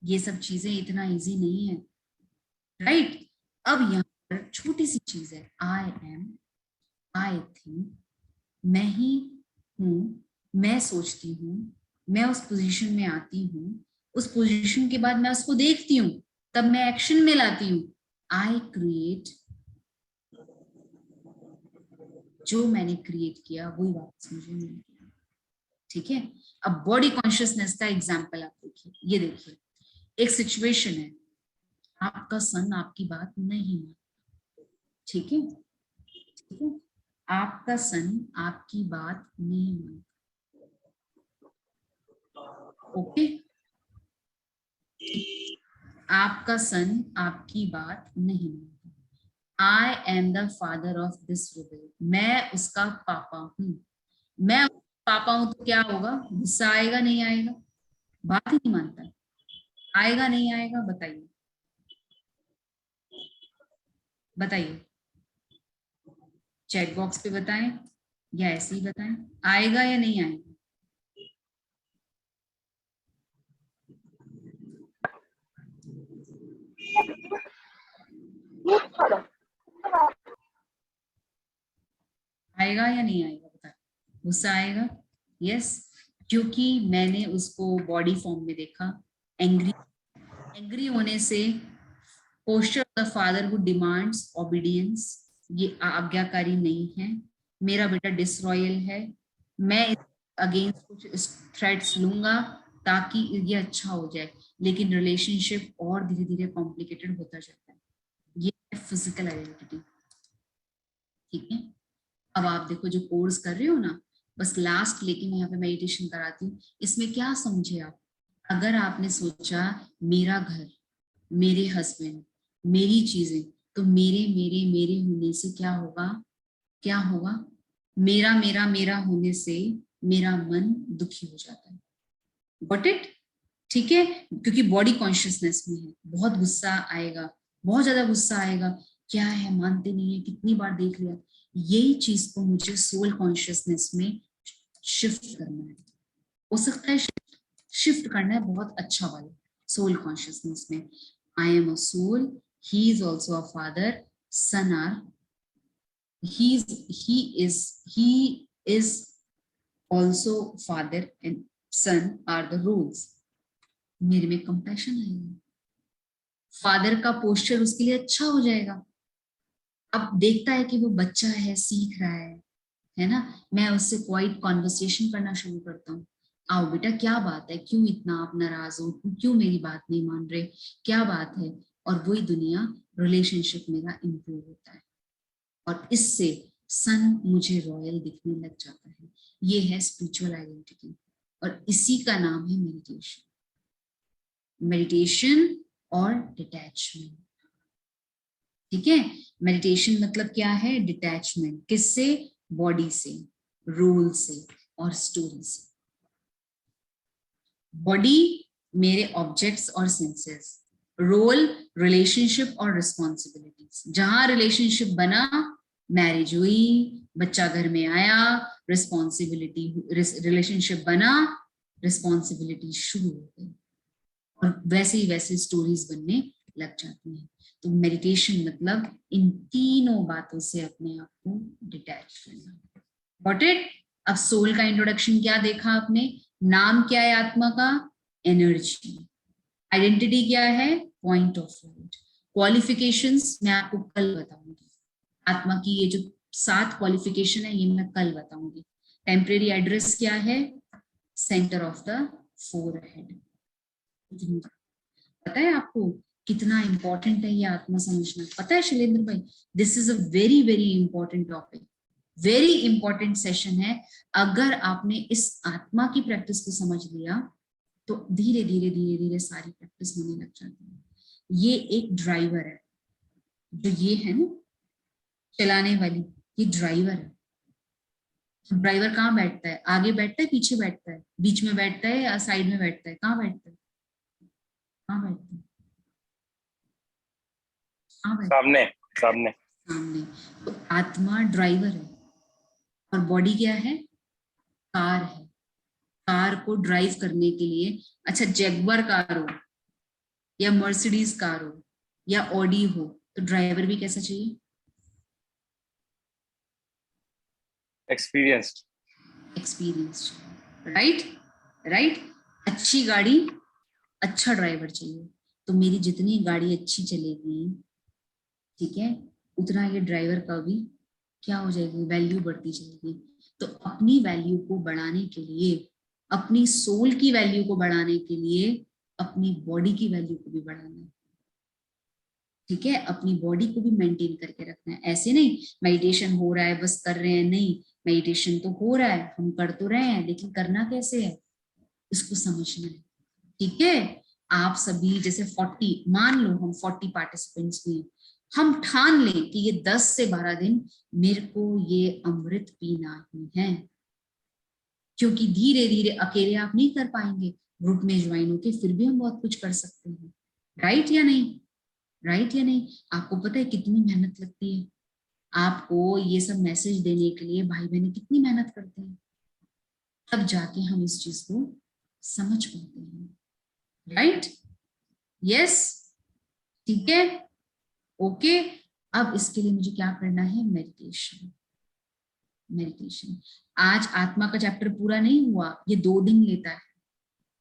ये सब चीजें इतना इजी नहीं है, राइट? अब यहाँ पर छोटी सी चीज है, आई एम, आई थिंक, मैं ही हूँ, मैं सोचती हूँ, मैं उस पोजीशन में आती हूँ, उस पोजीशन के बाद मैं उसको देखती हूँ, तब मैं एक्शन में लाती हूँ। आई क्रिएट, जो मैंने क्रिएट किया वही वापस मुझे मिल गया। ठीक है, अब बॉडी कॉन्शियसनेस का एग्जांपल आप देखिए, ये देखिए एक सिचुएशन है, आपका सन आपकी बात नहीं मानता, ठीक है, ठीक है, आपका सन आपकी बात नहीं मानता, ओके, आपका सन आपकी बात नहीं मानता। I am the father of this rebel, मैं उसका पापा हूं, मैं पापा हूं, तो क्या होगा? गुस्सा आएगा नहीं आएगा? बात ही नहीं मानता, आएगा नहीं आएगा? बताइए बताइए, चैट बॉक्स पे बताएं या ऐसे ही बताएं, आएगा या नहीं आएगा? आएगा या नहीं आएगा बता, गुस्सा आएगा? यस, क्योंकि मैंने उसको बॉडी फॉर्म में देखा, एंग्री होने से posture of the father who demands obedience, ये आज्ञाकारी नहीं है, मेरा बेटा डिसरॉयल है, मैं अगेंस्ट कुछ थ्रेट्स लूंगा ताकि ये अच्छा हो जाए, लेकिन रिलेशनशिप और धीरे धीरे कॉम्प्लिकेटेड होता जाता है। ये है फिजिकल आइडेंटिटी। ठीक है, अब आप देखो जो कोर्स कर रहे हो ना, बस लास्ट लेके मैं यहाँ पे मेडिटेशन कराती हूँ, इसमें क्या समझे आप? अगर आपने सोचा मेरा घर, मेरे हस्बैंड, मेरी चीजें, तो मेरे मेरे मेरे होने से क्या होगा? क्या होगा? मेरा मेरा मेरा होने से मेरा मन दुखी हो जाता है। Got it? ठीक है, क्योंकि बॉडी कॉन्शियसनेस में है, बहुत गुस्सा आएगा, बहुत ज्यादा गुस्सा आएगा, क्या है मानते नहीं है, कितनी बार देख लिया। यही चीज को मुझे सोल कॉन्शियसनेस में शिफ्ट करना है। हो सकता है शिफ्ट करना है बहुत अच्छा वाला सोल कॉन्शियसनेस में। I am a soul, he is also a father, son are, he is also father and son are the roles। मेरे में कंपैशन आएगा, फादर का पोस्चर उसके लिए अच्छा हो जाएगा। अब देखता है कि वो बच्चा है, सीख रहा है ना, मैं उससे क्वाइट कॉन्वर्सेशन करना शुरू करता हूँ। आओ बेटा, क्या बात है, क्यों इतना आप नाराज हो, क्यों मेरी बात नहीं मान रहे, क्या बात है? और वही दुनिया, रिलेशनशिप मेरा इंप्रूव होता है और इससे सन मुझे रॉयल दिखने लग जाता है। ये है स्पिरिचुअल आइडेंटिटी और इसी का नाम है मेडिटेशन। मेडिटेशन और डिटैचमेंट। ठीक है, मेडिटेशन मतलब क्या है? डिटैचमेंट। किससे? बॉडी से, रोल से और स्टोरी से। बॉडी मेरे ऑब्जेक्ट्स और सेंसेस, रोल रिलेशनशिप और रिस्पॉन्सिबिलिटीज। जहां रिलेशनशिप बना, मैरिज हुई, बच्चा घर में आया, रिस्पॉन्सिबिलिटी, रिलेशनशिप बना, रिस्पॉन्सिबिलिटी शुरू हो गई और वैसे ही वैसे स्टोरीज बनने लग जाती हैं। तो मेडिटेशन मतलब इन तीनों बातों से अपने आप को डिटैच करना। Got it? अब सोल का इंट्रोडक्शन क्या देखा आपने? नाम क्या है आत्मा का? एनर्जी। आइडेंटिटी क्या है? Point of light. क्वालिफिकेशंस मैं आपको कल बताऊंगी। आत्मा की ये जो 7 क्वालिफिकेशन है ये मैं कल बताऊंगी। टेम्परेरी एड्रेस क्या है? Centre of the forehead. पता है आपको कितना इंपॉर्टेंट है ये आत्मा समझना? पता है शैलेंद्र भाई, this is a very very important topic, very important session है। अगर आपने इस आत्मा की प्रैक्टिस को समझ लिया तो धीरे धीरे धीरे धीरे सारी प्रैक्टिस होने लग जाती है। ये एक ड्राइवर है, जो ये है ना चलाने वाली, ये ड्राइवर है। ड्राइवर कहाँ बैठता है? आगे बैठता है, पीछे बैठता है, बीच में बैठता है या साइड में बैठता है? कहाँ बैठता है? कहाँ बैठता है?
सामने सामने
सामने। तो आत्मा ड्राइवर है और बॉडी क्या है? कार है। कार को ड्राइव करने के लिए, अच्छा जैगुआर कार हो या मर्सिडीज कार हो या ऑडी हो, तो ड्राइवर भी कैसा चाहिए? एक्सपीरियंस्ड। राइट। अच्छी गाड़ी, अच्छा ड्राइवर चाहिए। तो मेरी जितनी गाड़ी अच्छी चलेगी, ठीक है, उतना ये ड्राइवर का भी क्या हो जाएगी? वैल्यू बढ़ती जाएगी। तो अपनी वैल्यू को बढ़ाने के लिए, अपनी सोल की वैल्यू को बढ़ाने के लिए अपनी बॉडी की वैल्यू को भी बढ़ाना है। ठीक है, अपनी बॉडी को भी मेंटेन करके रखना है। ऐसे नहीं मेडिटेशन हो रहा है बस कर रहे हैं, नहीं, मेडिटेशन तो हो रहा है, हम कर तो रहे हैं, लेकिन करना कैसे है इसको समझना है। ठीक है, आप सभी जैसे 40, मान लो हम 40 पार्टिसिपेंट्स में, हम ठान लें कि ये 10 से 12 दिन मेरे को ये अमृत पीना ही है, क्योंकि धीरे धीरे अकेले आप नहीं कर पाएंगे, ग्रुप में ज्वाइन होके फिर भी हम बहुत कुछ कर सकते हैं। राइट या नहीं? राइट या नहीं? आपको पता है कितनी मेहनत लगती है? आपको ये सब मैसेज देने के लिए भाई बहन कितनी मेहनत करते हैं, तब जाके हम इस चीज को समझ पाते हैं। राइट? यस। ठीक है, ओके। अब इसके लिए मुझे क्या करना है, मेडिटेशन। मेडिटेशन आज आत्मा का चैप्टर पूरा नहीं हुआ, ये 2 दिन लेता है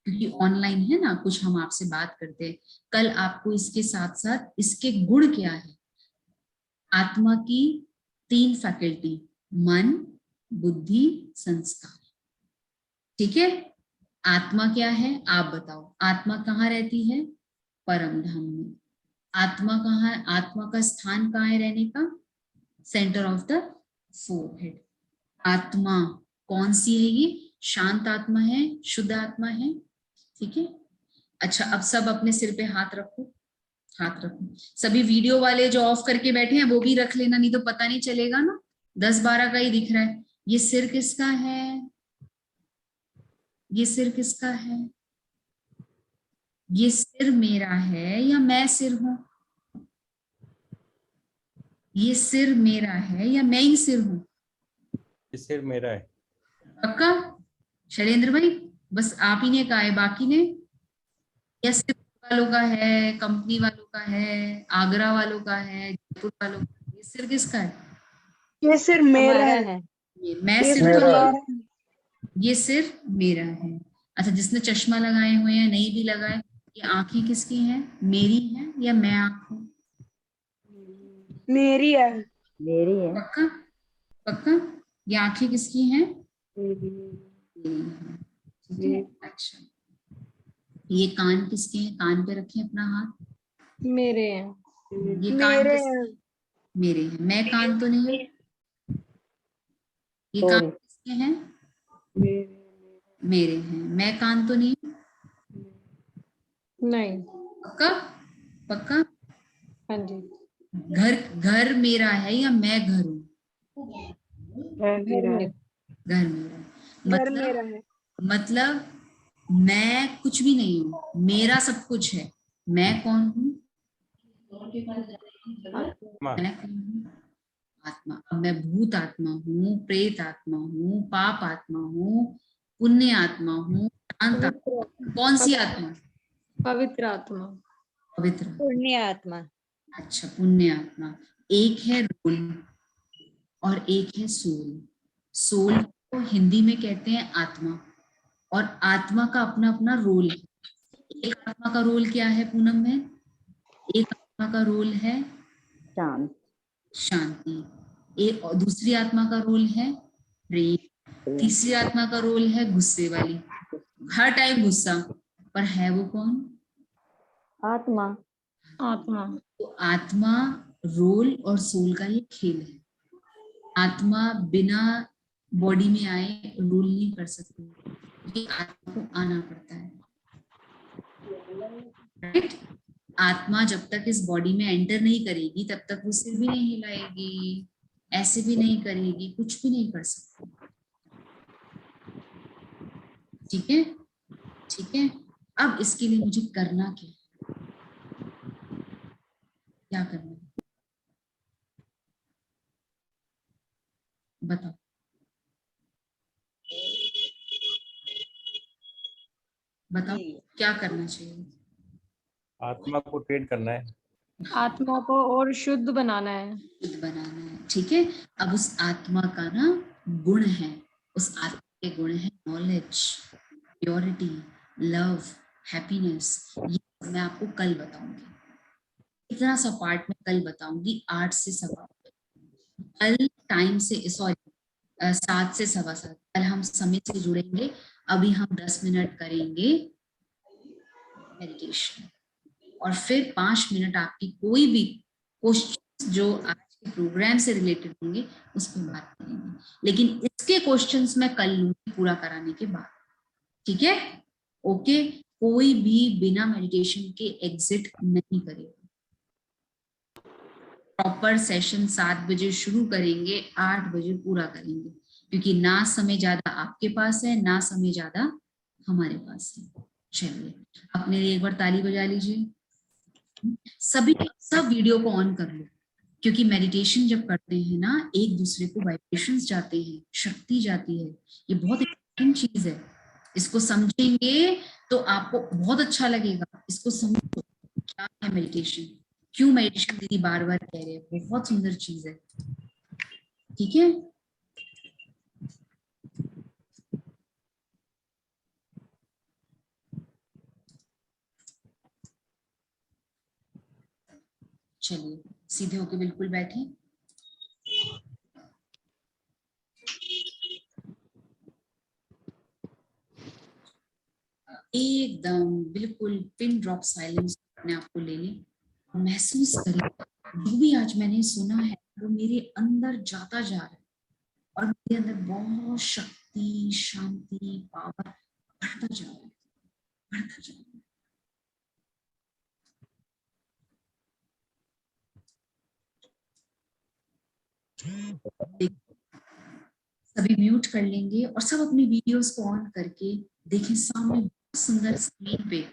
क्योंकि ऑनलाइन है ना, कुछ हम आपसे बात करते हैं। कल आपको इसके साथ साथ इसके गुण क्या है, आत्मा की 3 फैकल्टी, मन, बुद्धि, संस्कार। ठीक है, आत्मा क्या है आप बताओ, आत्मा कहाँ रहती है, परम धाम में। आत्मा कहाँ है, आत्मा का स्थान कहाँ है रहने का, सेंटर ऑफ द फोरहेड। आत्मा कौन सी है, ये शांत आत्मा है, शुद्ध आत्मा है। ठीक है, अच्छा अब सब अपने सिर पे हाथ रखो, हाथ रखो। सभी वीडियो वाले जो ऑफ करके बैठे हैं वो भी रख लेना, नहीं तो पता नहीं चलेगा ना, 10-12 का ही दिख रहा है। ये सिर किसका है, ये सिर किसका है, ये सिर मेरा है या मैं सिर हूं, ये सिर मेरा है या मैं ही सिर हूं,
ये सिर मेरा है।
पक्का शैलेंद्र भाई, बस आप ही ने कहा है, बाकी ने, या सिर्फ वालों का है, कंपनी वालों का है, आगरा वालों का है, जयपुर वालों का है, ये सिर किसका है,
ये सिर मेरा है।
मैं
ये
सिर
सिर
तो
मेरा
नहीं, ये सिर मेरा है। अच्छा जिसने चश्मा लगाए हुए हैं, नहीं भी लगाए, ये आंखें किसकी हैं, मेरी हैं या मैं आंख हूं,
मेरी है।
मेरी है।
पक्का पक्का, ये आंखें किसकी हैं, मेरी हैं। ठीक है, अच्छा ये कान किसके हैं, कान पे रखें अपना हाथ,
मेरे हैं।
ये कान
मेरे
किसके हैं? मेरे हैं। मैं कान तो नहीं, ये कान किसके हैं, मेरे हैं। मैं कान तो नहीं,
नहीं।
पक्का पक्का।
हाँ जी।
घर घर मेरा है या मैं घर हूँ,
घर मेरा है।
घर मेरा,
घर मेरा है।
मतलब मैं कुछ भी नहीं हूँ, मेरा सब कुछ है। मैं कौन हूँ, मैं कौन हूँ, आत्मा। अब मैं भूत आत्मा हूँ, प्रेत आत्मा हूँ, पाप आत्मा हूँ, पुण्य आत्मा हूँ, शांत आत्मा, कौन सी आत्मा,
पवित्र आत्मा,
पवित्र,
पुण्य आत्मा।
अच्छा पुण्य आत्मा। एक है रोल और एक है सोल। सोल को हिंदी में कहते हैं आत्मा, और आत्मा का अपना अपना रोल है। एक आत्मा का रोल क्या है पूनम में, एक आत्मा का रोल है
शांत,
शांति, एक और दूसरी आत्मा का रोल है प्रेम, तीसरी आत्मा का रोल है गुस्से वाली, हर टाइम गुस्सा, पर है वो कौन,
आत्मा।
आत्मा।
तो आत्मा, रोल और सोल का ये खेल है। आत्मा बिना बॉडी में आए रोल नहीं कर सकती, क्योंकि आत्मा को आना पड़ता है, राइट। आत्मा जब तक इस बॉडी में एंटर नहीं करेगी तब तक वो सिर भी नहीं हिलाएगी, ऐसे भी नहीं करेगी, कुछ भी नहीं कर सकती। ठीक है, ठीक है। अब इसके लिए मुझे करना क्या है, क्या करना है बताओ, बताओ क्या करना चाहिए,
आत्मा को ट्रेन करना है,
आत्मा को और शुद्ध बनाना है,
शुद्ध बनाना है। ठीक है, अब उस आत्मा का ना गुण है, उस आत्मा के गुण है नॉलेज, प्योरिटी, लव, हैप्पीनेस। ये मैं आपको कल बताऊंगी, इतना सा पार्ट में कल बताऊंगी 8 से 7 कल टाइम से, सॉरी 7 से 7:15 कल हम समय से जुड़ेंगे। अभी हम 10 मिनट करेंगे मेडिटेशन, और फिर 5 मिनट आपकी कोई भी क्वेश्चन जो आज के प्रोग्राम से रिलेटेड होंगे उस पर बात करेंगे, लेकिन इसके क्वेश्चंस मैं कल लूंगी पूरा कराने के बाद। ठीक है, ओके। कोई भी बिना मेडिटेशन के एग्जिट नहीं करेगा। प्रॉपर सेशन 7 बजे शुरू करेंगे, 8 बजे पूरा करेंगे, क्योंकि ना समय ज्यादा आपके पास है, ना समय ज्यादा हमारे पास है। चलिए अपने लिए एक बार ताली बजा लीजिए। सभी सब वीडियो को ऑन कर लो, क्योंकि मेडिटेशन जब करते हैं ना, एक दूसरे को वाइब्रेशंस जाते हैं, शक्ति जाती है। ये बहुत इंपॉर्टेंट चीज है, इसको समझेंगे तो आपको बहुत अच्छा लगेगा। इसको समझो क्या है मेडिटेशन, क्यों मेडिटेशन दीदी बार बार कह रहे हैं, बहुत सुंदर चीज है, ठीक है। चलिए सीधे होके बिल्कुल बैठे। एकदम बिल्कुल पिन ड्रॉप साइलेंस अपने आप को ले लें, महसूस करें जो भी आज मैंने सुना है वो मेरे अंदर जाता जा रहा है और मेरे अंदर बहुत शक्ति, शांति, पावर बढ़ता जा रहा है, बढ़ता जा रहा है। सभी म्यूट कर लेंगे और सब अपनी वीडियोस को ऑन करके देखें। सामने बहुत सुंदर स्क्रीन पे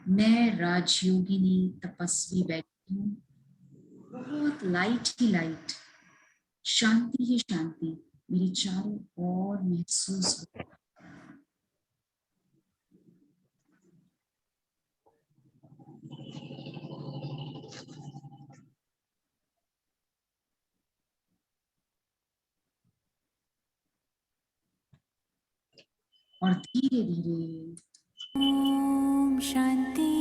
मैं राजयोगिनी तपस्वी बैठी हूँ, बहुत लाइट ही लाइट, शांति ही शांति मेरे चारों ओर महसूस हो। और धीरे धीरे
ओम शांति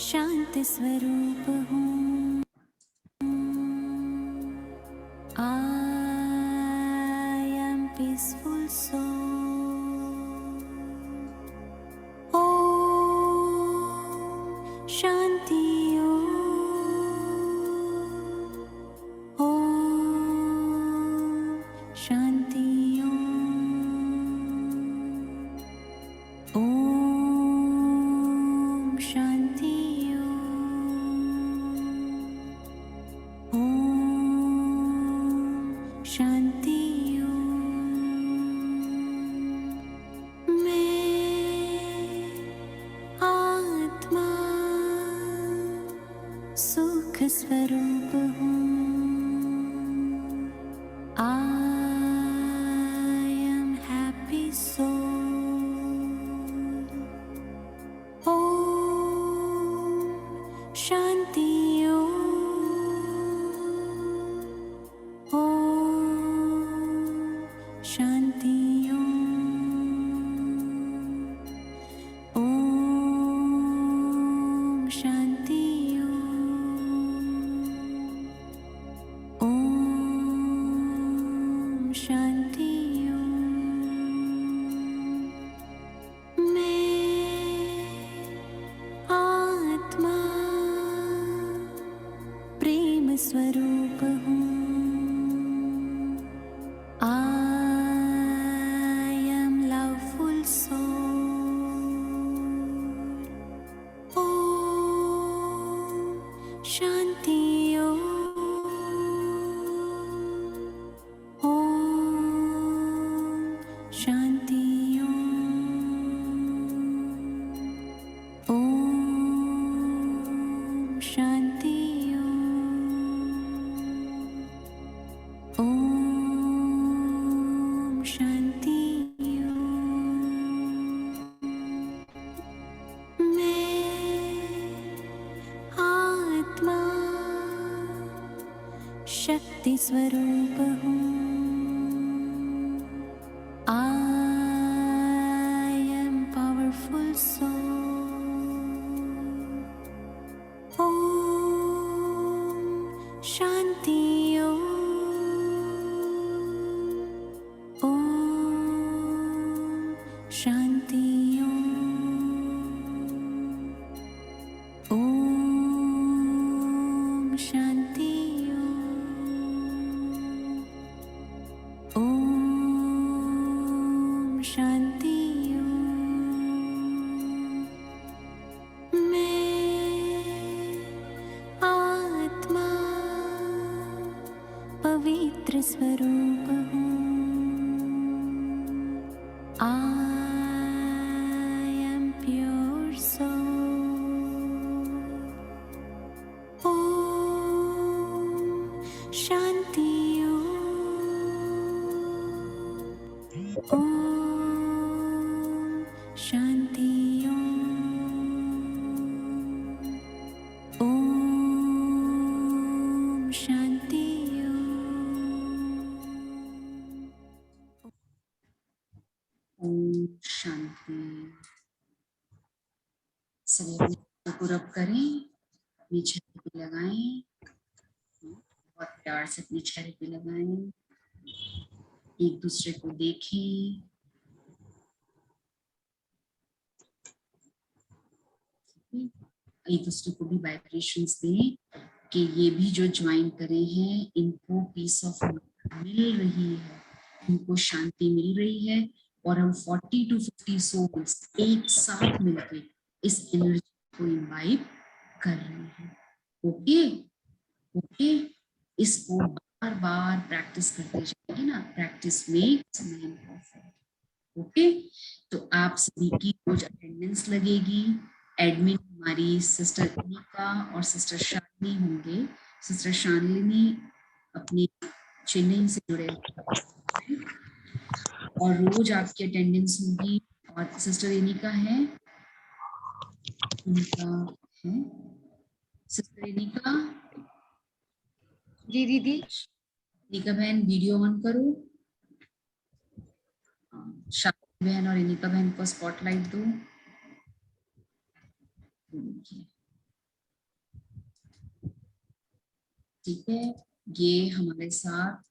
शांति स्वरूप हूँ, I am peaceful soul। Om Shanti Om Shanti Om Shanti शांति। मैं आत्मा सुख स्वरूप हूँ, I am happy soul। Om Shanti Shanti Om Shanti Om Shanti. मैं आत्मा प्रेम स्वरूप हूँ, I am loveful soul। Om Shanti Om Shanti Om Shanti Om Shanti. मैं आत्मा शक्ति स्वरूप हूँ, I am powerful soul। Om Shanti Om Shanti Om Shanti Om Shanti. मैं आत्मा पवित्र स्वरूप हूँ, I am pure soul। Om Shanti Om Shanti
Om Shanti. सभी अपने हाथों को रब करें, अपने चेहरे पे लगाएं, बहुत प्यार से अपने चेहरे पे लगाएं, एक दूसरे को देखें। एक दूसरे को भी वाइब्रेशंस दें कि ये भी जो ज्वाइन करे हैं इनको पीस ऑफ माइंड मिल रही है, इनको शांति मिल रही है, और हम 40 to 50 सोल्स एक साथ मिलकर इस एनर्जी को इनवाइब कर रहे हैं। ओके ओके, इसको बार बार प्रैक्टिस करते जाइए ना, practice makes man perfect. Okay, तो आप सभी की रोज अटेंडेंस लगेगी। एडमिन हमारी सिस्टर अनिका और सिस्टर शालिनी होंगे। सिस्टर शालिनी अपनी चेन्नई से जुड़े हैं और रोज आपकी अटेंडेंस होगी। और सिस्टर अनिका है, सिस्टर अनिका
जी दीदी।
अनिका बहन वीडियो ऑन करो, शालिनी बहन और अनिका बहन को स्पॉटलाइट दो। ठीक है, ये हमारे साथ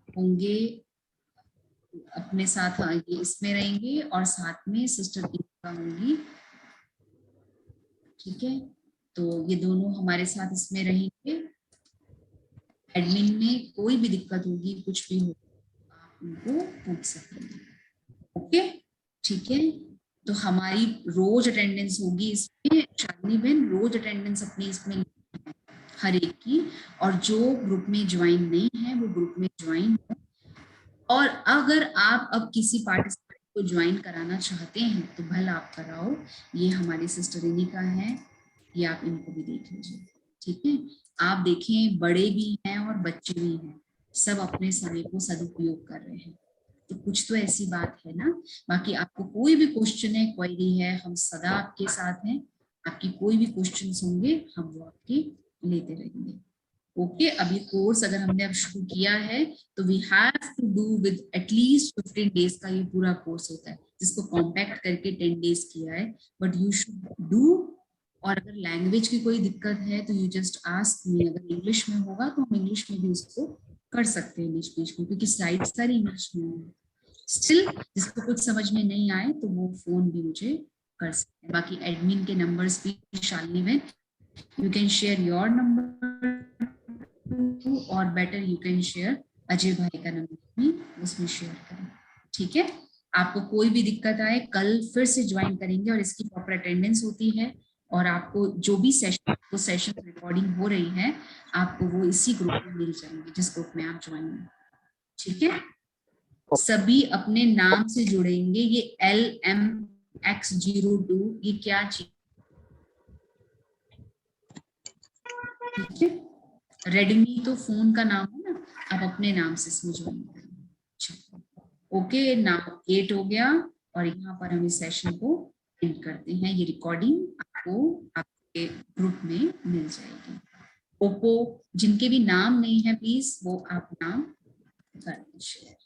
होंगे, अपने साथ ये इसमें रहेंगे और साथ में सिस्टर अनिका होंगी। ठीक है, तो ये दोनों हमारे साथ इसमें रहेंगे। एडमिन में कोई भी दिक्कत होगी, कुछ भी हो, आप उनको पूछ सकते हैं। ओके, ठीक है, तो हमारी रोज अटेंडेंस होगी इसमें। शालिनी बहन रोज अटेंडेंस अपनी इसमें हर एक की, और जो ग्रुप में ज्वाइन नहीं है वो ग्रुप में ज्वाइन हो। और अगर आप अब किसी पार्टिसिपेंट को ज्वाइन कराना चाहते हैं तो भला आप कराओ। ये हमारी सिस्टर अनिका है, ये आप इनको भी देख लीजिए। ठीक है, आप देखें बड़े भी हैं और बच्चे भी हैं, सब अपने समय को सदुपयोग कर रहे हैं, तो कुछ तो ऐसी बात है ना। बाकी आपको कोई भी क्वेश्चन है, क्वेरी है, हम सदा आपके साथ हैं। आपकी कोई भी क्वेश्चंस होंगे हम वो आपके लेते रहेंगे। ओके, अभी कोर्स अगर हमने अब शुरू किया है तो we have to do with at least 15 days का ये पूरा कोर्स होता है, जिसको कॉम्पैक्ट करके 10 डेज किया है, बट यू शुड डू। और अगर लैंग्वेज की कोई दिक्कत है तो यू जस्ट आस्क मी। अगर इंग्लिश में होगा तो हम इंग्लिश में भी उसको कर सकते हैं बीच बीच में, क्योंकि स्लाइड सारी इंग्लिश में है। स्टिल जिसको कुछ समझ में नहीं आए तो वो फोन भी मुझे कर सकते हैं। बाकी एडमिन के नंबर्स भी शालिनी में, you can share your number और better you can share Ajay भाई का नंबर भी उसमें शेयर करें। ठीक है, आपको कोई भी दिक्कत आए कल फिर से ज्वाइन करेंगे और इसकी प्रॉपर अटेंडेंस होती है। और आपको जो भी सेशन रिकॉर्डिंग हो रही है आपको वो इसी ग्रुप में मिल जाएंगे जिस ग्रुप में आप ज्वाइन हैं। ठीक है, सभी अपने नाम से जुड़ेंगे। ये LMX02 ये क्या चीज, ठीक है, रेडमी तो फोन का नाम है ना, आप अपने नाम से इसमें ज्वाइन करेंगे। ओके, नाम 8 हो गया और यहाँ पर हम इस सेशन को एंड करते हैं। ये रिकॉर्डिंग आपको आपके ग्रुप में मिल जाएगी। ओप्पो जिनके भी नाम नहीं है प्लीज वो आप नाम कर शेयर।